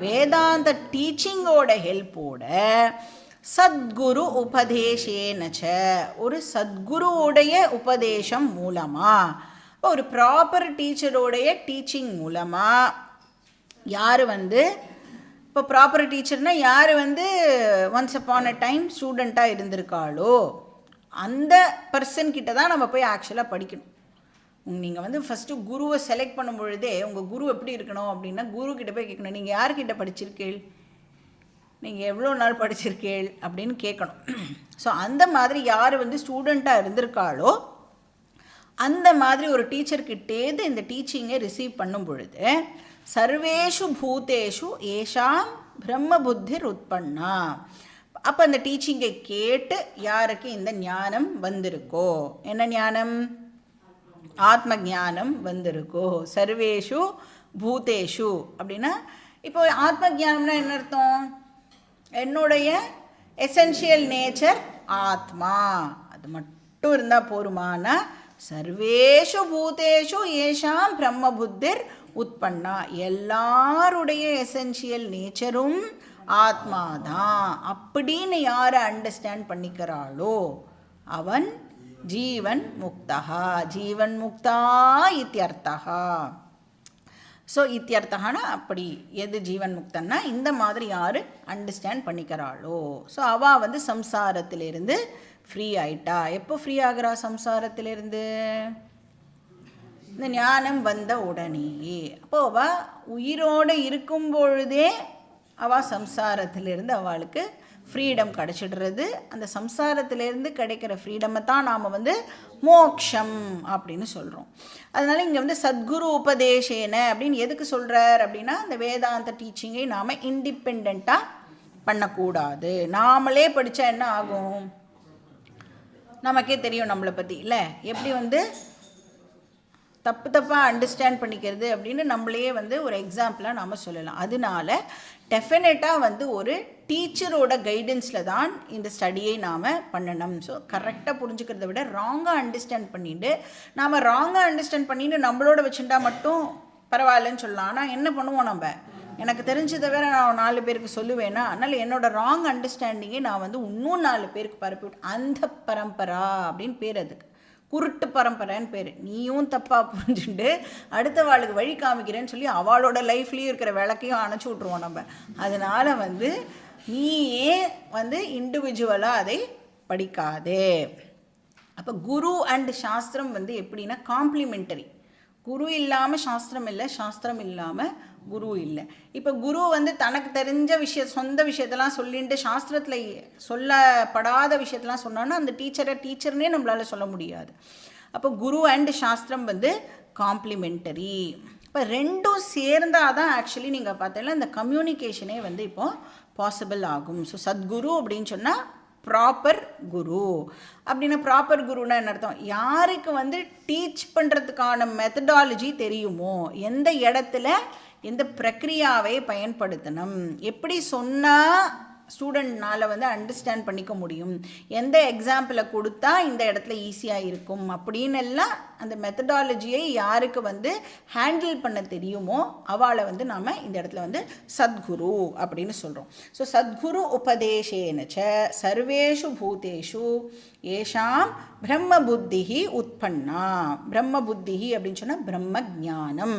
வேதாந்த டீச்சிங்கோட ஹெல்ப்போட. சத்குரு உபதேசேனச்ச, ஒரு சத்குருவுடைய உபதேசம் மூலமாக, ஒரு ப்ராப்பர் டீச்சரோடைய டீச்சிங் மூலமாக. யார் வந்து இப்போ ப்ராப்பர் டீச்சர்னால் யார் வந்து ஒன்ஸ் அப்பான் அ டைம் ஸ்டூடெண்ட்டாக இருந்திருக்காளோ அந்த பர்சன்கிட்ட தான் நம்ம போய் ஆக்சுவலாக படிக்கணும். நீங்கள் வந்து ஃபஸ்ட்டு குருவை செலக்ட் பண்ணும் பொழுதே உங்கள் குரு எப்படி இருக்கணும் அப்படின்னா குருக்கிட்ட போய் கேட்கணும், நீங்கள் யார்கிட்ட படிச்சிருக்கீள், நீங்கள் எவ்வளோ நாள் படிச்சிருக்கீள் அப்படின்னு கேட்கணும். ஸோ அந்த மாதிரி யார் வந்து ஸ்டூடெண்ட்டாக இருந்திருக்காளோ அந்த மாதிரி ஒரு டீச்சர்கிட்டேது இந்த டீச்சிங்கை ரிசீவ் பண்ணும் பொழுது சர்வேஷு பூதேஷு ஏஷாம் பிரம்ம புத்திர் உட்பண்ணா. அப்போ அந்த டீச்சிங்கை கேட்டு யாருக்கு இந்த ஞானம் வந்திருக்கோ, என்ன ஞானம்? ஆத்ம ஞானம் வந்திருக்கோ. சர்வேஷு பூதேஷு அப்படின்னா இப்போ ஆத்ம ஞானம்னா என்ன அர்த்தம்? என்னுடைய எசென்ஷியல் நேச்சர் ஆத்மா, அது மட்டும் இருந்தால் போருமானா சர்வேஷு பூதேஷு ஏஷாம் பிரம்ம புத்திர் உட்பண்ணா, எல்லாருடைய எசென்ஷியல் நேச்சரும் ஆத்மாதான் அப்படின்னு யாரை அண்டர்ஸ்டாண்ட் பண்ணிக்கிறாளோ அவன் ஜீவன் முக்தா. ஜீவன் முக்தா இத்தியர்த்தா. ஸோ இத்தியர்த்தகானா அப்படி எது ஜீவன் முக்தன்னா இந்த மாதிரி யார் அண்டர்ஸ்டாண்ட் பண்ணிக்கிறாளோ. ஸோ அவள் வந்து சம்சாரத்திலிருந்து ஃப்ரீ ஆயிட்டா. எப்போ ஃப்ரீ ஆகிறா சம்சாரத்திலிருந்து? இந்த ஞானம் வந்த உடனேயே. அப்போ அவள் உயிரோடு இருக்கும் பொழுதே அவள் சம்சாரத்திலிருந்து அவளுக்கு ஃப்ரீடம் கிடச்சிடுறது. அந்த சம்சாரத்திலேருந்து கிடைக்கிற ஃப்ரீடமை தான் நாம் வந்து மோக்ஷம் அப்படின்னு சொல்கிறோம். அதனால் இங்கே வந்து சத்குரு உபதேசேன அப்படின்னு எதுக்கு சொல்கிறார் அப்படின்னா இந்த வேதாந்த டீச்சிங்கை நாம் இண்டிபெண்ட்டாக பண்ணக்கூடாது. நாமளே படித்தா என்ன ஆகும்? நமக்கே தெரியும் நம்மளை பற்றி இல்லை, எப்படி வந்து தப்பாக அண்டர்ஸ்டாண்ட் பண்ணிக்கிறது அப்படின்னு நம்மளையே வந்து ஒரு எக்ஸாம்பிளாக நாம் சொல்லலாம். அதனால டெஃபினட்டாக வந்து ஒரு டீச்சரோட கைடன்ஸில் தான் இந்த ஸ்டடியை நாம் பண்ணணும். ஸோ கரெக்டாக புரிஞ்சுக்கிறத விட ராங்காக அண்டர்ஸ்டாண்ட் பண்ணிவிட்டு நாம் ராங்காக அண்டர்ஸ்டாண்ட் பண்ணிட்டு நம்மளோட வச்சுட்டா மட்டும் பரவாயில்லன்னு சொல்லலாம். ஆனால் என்ன பண்ணுவோம், நம்ம எனக்கு தெரிஞ்சதை வேற நான் 4 பேருக்கு சொல்லுவேன்னா, அதனால் என்னோடய ராங் அண்டர்ஸ்டாண்டிங்கை நான் வந்து இன்னும் 4 பேருக்கு பரப்பி விட்டு அந்த பரம்பரா அப்படின்னு பேர், அதுக்கு குருட்டு பரம்பரைன்னு பேர். நீயும் தப்பாக புரிஞ்சுட்டு அடுத்த வாழ்க்கை வழி காமிக்கிறேன்னு சொல்லி அவளோட லைஃப்லேயும் இருக்கிற விளக்கையும் அணைச்சி விட்ருவோம் நம்ம. அதனால் வந்து நீயே வந்து இண்டிவிஜுவலாக அதை படிக்காதே. அப்போ குரு அண்ட் சாஸ்திரம் வந்து எப்படின்னா காம்ப்ளிமெண்டரி. குரு இல்லாமல் சாஸ்திரம் இல்லை, சாஸ்திரம் இல்லாமல் குரு இல்லை. இப்போ குரு வந்து தனக்கு தெரிஞ்ச சொந்த விஷயத்தெல்லாம் சொல்லிட்டு சாஸ்திரத்தில் சொல்லப்படாத விஷயத்தெல்லாம் சொன்னோன்னா அந்த டீச்சர்னே நம்மளால் சொல்ல முடியாது. அப்போ குரு அண்ட் சாஸ்திரம் வந்து காம்ப்ளிமெண்டரி. இப்போ ரெண்டும் சேர்ந்தால் தான் ஆக்சுவலி நீங்கள் பார்த்தீங்கன்னா இந்த கம்யூனிகேஷனே வந்து இப்போது பாசிபிள் ஆகும். ஸோ சத்குரு அப்படின்னு சொன்னால் ப்ராப்பர் குரு. அப்படின்னா ப்ராப்பர் குருன்னா என்ன அர்த்தம்? யாருக்கு வந்து டீச் பண்ணுறதுக்கான மெத்தடாலஜி தெரியுமோ, எந்த இடத்துல எந்த பிரக்ரியாவை பயன்படுத்தணும், எப்படி சொன்னால் ஸ்டூடெண்ட்னால் வந்து அண்டர்ஸ்டாண்ட் பண்ணிக்க முடியும், எந்த எக்ஸாம்பிளை கொடுத்தா இந்த இடத்துல ஈஸியாக இருக்கும் அப்படின்னு எல்லாம் அந்த மெத்தடாலஜியை யாருக்கு வந்து ஹேண்டில் பண்ண தெரியுமோ அவளை வந்து நாம் இந்த இடத்துல வந்து சத்குரு அப்படின்னு சொல்கிறோம். ஸோ சத்குரு உபதேசேனச்ச சர்வேஷு பூதேஷு ஏஷாம் பிரம்ம புத்திஹி உற்பன்னா. பிரம்ம புத்திஹி அப்படின்னு சொன்னால் பிரம்ம ஜானம்.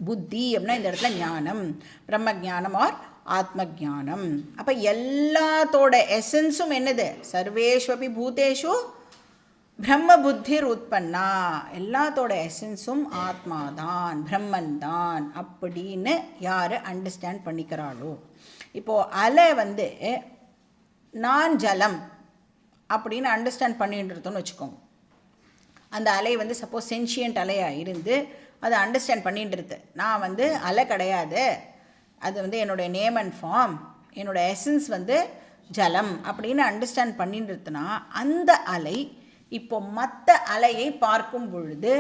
புத்தி அப்படின்னா இந்த இடத்துல ஞானம், பிரம்ம ஜானம் ஆர் ஆத்ம ஜானம். அப்போ எல்லாத்தோட எசன்ஸும் என்னது? சர்வேஷ்வபி பூதேஷு பிரம்ம புத்திர் உற்பன்னா. எல்லாத்தோட எசன்ஸும் ஆத்மாதான், பிரம்மன் தான் அப்படின்னு யார் அண்டர்ஸ்டாண்ட் பண்ணிக்கிறாளோ. இப்போது அலை வந்து நான் ஜலம் அப்படின்னு அண்டர்ஸ்டாண்ட் பண்ணிட்டு இருந்தோன்னு வச்சுக்கோங்க. அந்த அலை வந்து சப்போஸ் சென்ஷியன்ட் அலையாக இருந்து அதை அண்டர்ஸ்டாண்ட் பண்ணிட்டு நான் வந்து அலை கிடையாது, அது வந்து என்னுடைய நேம் அண்ட் ஃபார்ம், என்னோடய எசன்ஸ் வந்து ஜலம் அப்படின்னு அண்டர்ஸ்டாண்ட் பண்ணிட்டுனா அந்த அலை இப்போ மற்ற அலையை பார்க்கும் பொழுது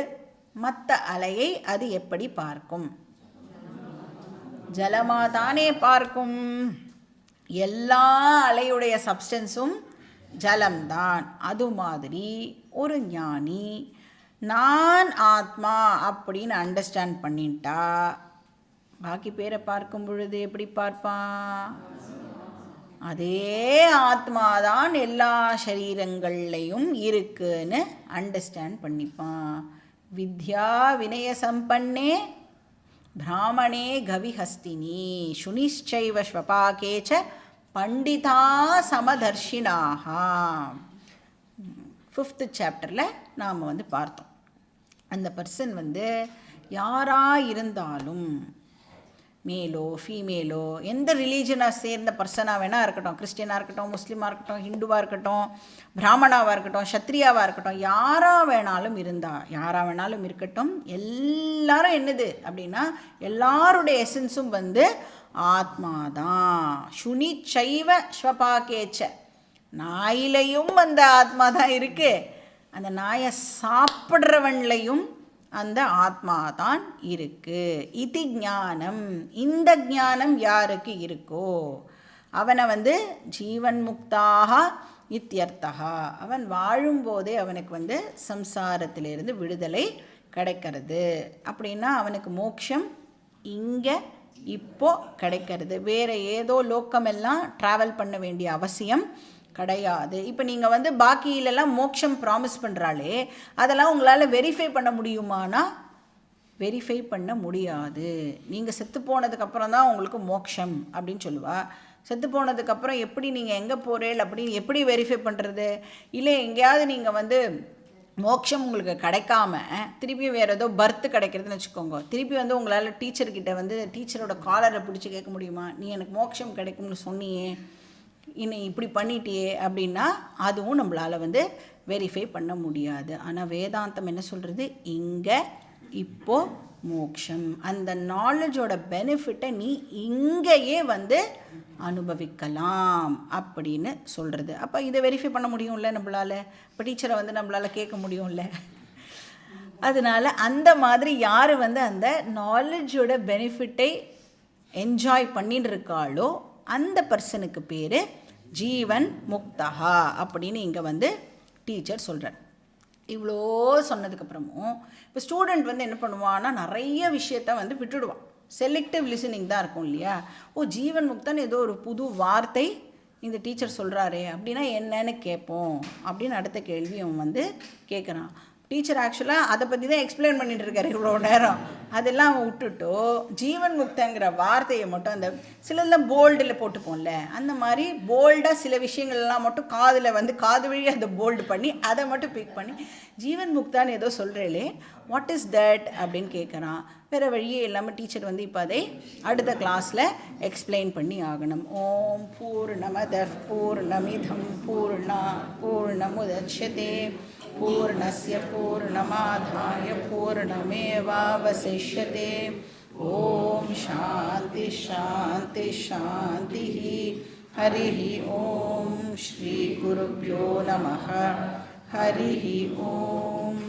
மற்ற அலையை அது எப்படி பார்க்கும்? ஜலமாக தானே பார்க்கும். எல்லா அலையுடைய சப்ஸ்டன்ஸும் ஜலம்தான். அது மாதிரி ஒரு ஞானி நான் ஆத்மா அப்படின்னு அண்டர்ஸ்டாண்ட் பண்ணிட்டா பாக்கி பேரை பார்க்கும் பொழுது எப்படி பார்ப்பான்? அதே ஆத்மாதான் எல்லா சரீரங்கள்லையும் இருக்குன்னு அண்டர்ஸ்டாண்ட் பண்ணிப்பான். வித்யா வினய சம்பன்னே பிராமணே கவிஹஸ்தினி சுனிச்சைவ ஸ்வபாகேச்ச பண்டிதா சமதர்ஷினாக. 5th சாப்டரில் நாம் வந்து பார்த்தோம். அந்த பர்சன் வந்து யாராக இருந்தாலும், மேலோ ஃபீமேலோ, எந்த ரிலீஜனை சேர்ந்த பர்சனாக வேணால் இருக்கட்டும், கிறிஸ்டியனாக இருக்கட்டும், முஸ்லீமாக இருக்கட்டும், ஹிந்துவாக இருக்கட்டும், பிராமணாவாக இருக்கட்டும், சத்ரியாவாக இருக்கட்டும், யாராக வேணாலும் யாராக வேணாலும் இருக்கட்டும், எல்லாரும் என்னது அப்படின்னா எல்லாருடைய எசன்ஸும் வந்து ஆத்மாதான். சுனி சைவ ஸ்வபாகேச்ச, நாயிலையும் அந்த ஆத்மா தான் இருக்குது, அந்த நாயை சாப்பிட்றவன்லையும் அந்த ஆத்மா தான் இருக்குது. இது ஞானம். இந்த ஞானம் யாருக்கு இருக்கோ அவனை வந்து ஜீவன் முக்தாக இத்தியர்த்தகா. அவன் வாழும்போதே அவனுக்கு வந்து சம்சாரத்திலிருந்து விடுதலை கிடைக்கிறது. அப்படின்னா அவனுக்கு மோட்சம் இங்கே இப்போ கிடைக்கிறது. வேறு ஏதோ லோக்கமெல்லாம் ட்ராவல் பண்ண வேண்டிய அவசியம் கிடையாது. இப்போ நீங்கள் வந்து பாக்கியிலெல்லாம் மோட்சம் ப்ராமிஸ் பண்ணுறாளே, அதெல்லாம் உங்களால் வெரிஃபை பண்ண முடியுமானா வெரிஃபை பண்ண முடியாது. நீங்கள் செத்து போனதுக்கப்புறம் தான் உங்களுக்கு மோட்சம் அப்படின்னு சொல்லுவா. செத்து போனதுக்கப்புறம் எப்படி நீங்கள் எங்கே போகிறீள் அப்படின்னு எப்படி வெரிஃபை பண்ணுறது? இல்லை எங்கேயாவது நீங்கள் வந்து மோட்சம் உங்களுக்கு கிடைக்காம திருப்பியும் வேறு ஏதோ பர்த்து கிடைக்கிறதுன்னு வச்சுக்கோங்க, திருப்பி வந்து உங்களால் டீச்சர்கிட்ட வந்து டீச்சரோட காலரை பிடிச்சி கேட்க முடியுமா? நீ எனக்கு மோட்சம் கிடைக்கும்னு சொன்னியே, இன்னும் இப்படி பண்ணிட்டியே அப்படின்னா அதுவும் நம்மளால் வந்து வெரிஃபை பண்ண முடியாது. ஆனால் வேதாந்தம் என்ன சொல்கிறது? இங்கே இப்போது மோட்சம், அந்த நாலேஜோட பெனிஃபிட்டை நீ இங்கேயே வந்து அனுபவிக்கலாம் அப்படின்னு சொல்கிறது. அப்போ இதை வெரிஃபை பண்ண முடியும்ல நம்மளால். இப்போ டீச்சரை வந்து நம்மளால் கேட்க முடியும்ல. அதனால் அந்த மாதிரி யார் வந்து அந்த நாலேஜோட பெனிஃபிட்டை என்ஜாய் பண்ணிட்டு இருக்காளோ அந்த பர்சனுக்கு பேர் ஜீவன் முக்தகா அப்படின்னு இங்கே வந்து டீச்சர் சொல்கிறார். இவ்வளோ சொன்னதுக்கப்புறமும் இப்போ ஸ்டூடெண்ட் வந்து என்ன பண்ணுவான்னா நிறைய விஷயத்த வந்து விட்டுடுவான். செலக்டிவ் லிசனிங் தான் இருக்கும் இல்லையா? ஜீவன் முக்தன் ஏதோ ஒரு புது வார்த்தை இந்த டீச்சர் சொல்கிறாரே அப்படின்னா என்னன்னு கேட்போம் அப்படின்னு அடுத்த கேள்வி அவன் வந்து கேட்குறான். டீச்சர் ஆக்சுவலாக அதை பற்றி தான் எக்ஸ்பிளைன் பண்ணிகிட்டு இருக்காரு இவ்வளோ நேரம். அதெல்லாம் விட்டுட்டோ ஜீவன் முக்தங்கிற வார்த்தையை மட்டும் அந்த சிலதெல்லாம் போல்டில் போட்டுப்போம்ல, அந்த மாதிரி போல்டாக சில விஷயங்கள்லாம் மட்டும் காதில் வந்து காது வழி அதை போல்டு பண்ணி அதை மட்டும் பிக் பண்ணி ஜீவன் முக்தான்னு ஏதோ சொல்கிறேளே, வாட் இஸ் தட் அப்படின்னு கேட்குறான். வேறு வழியே இல்லாமல் டீச்சர் வந்து இப்போ அதை அடுத்த கிளாஸில் எக்ஸ்பிளைன் பண்ணி ஆகணும். ஓம் பூர்ணமத பூர்ணமிதம் பூர்ணமுதட்சதே பூர்ணஸ்ய பூர்ணமாதாய பூர்ணமேவாவசிஷ்யதே. ஓம் சாந்தி சாந்தி சாந்தி. ஹரி ஓம் ஸ்ரீ குருப்யோ நமः. ஹரி ஓம்.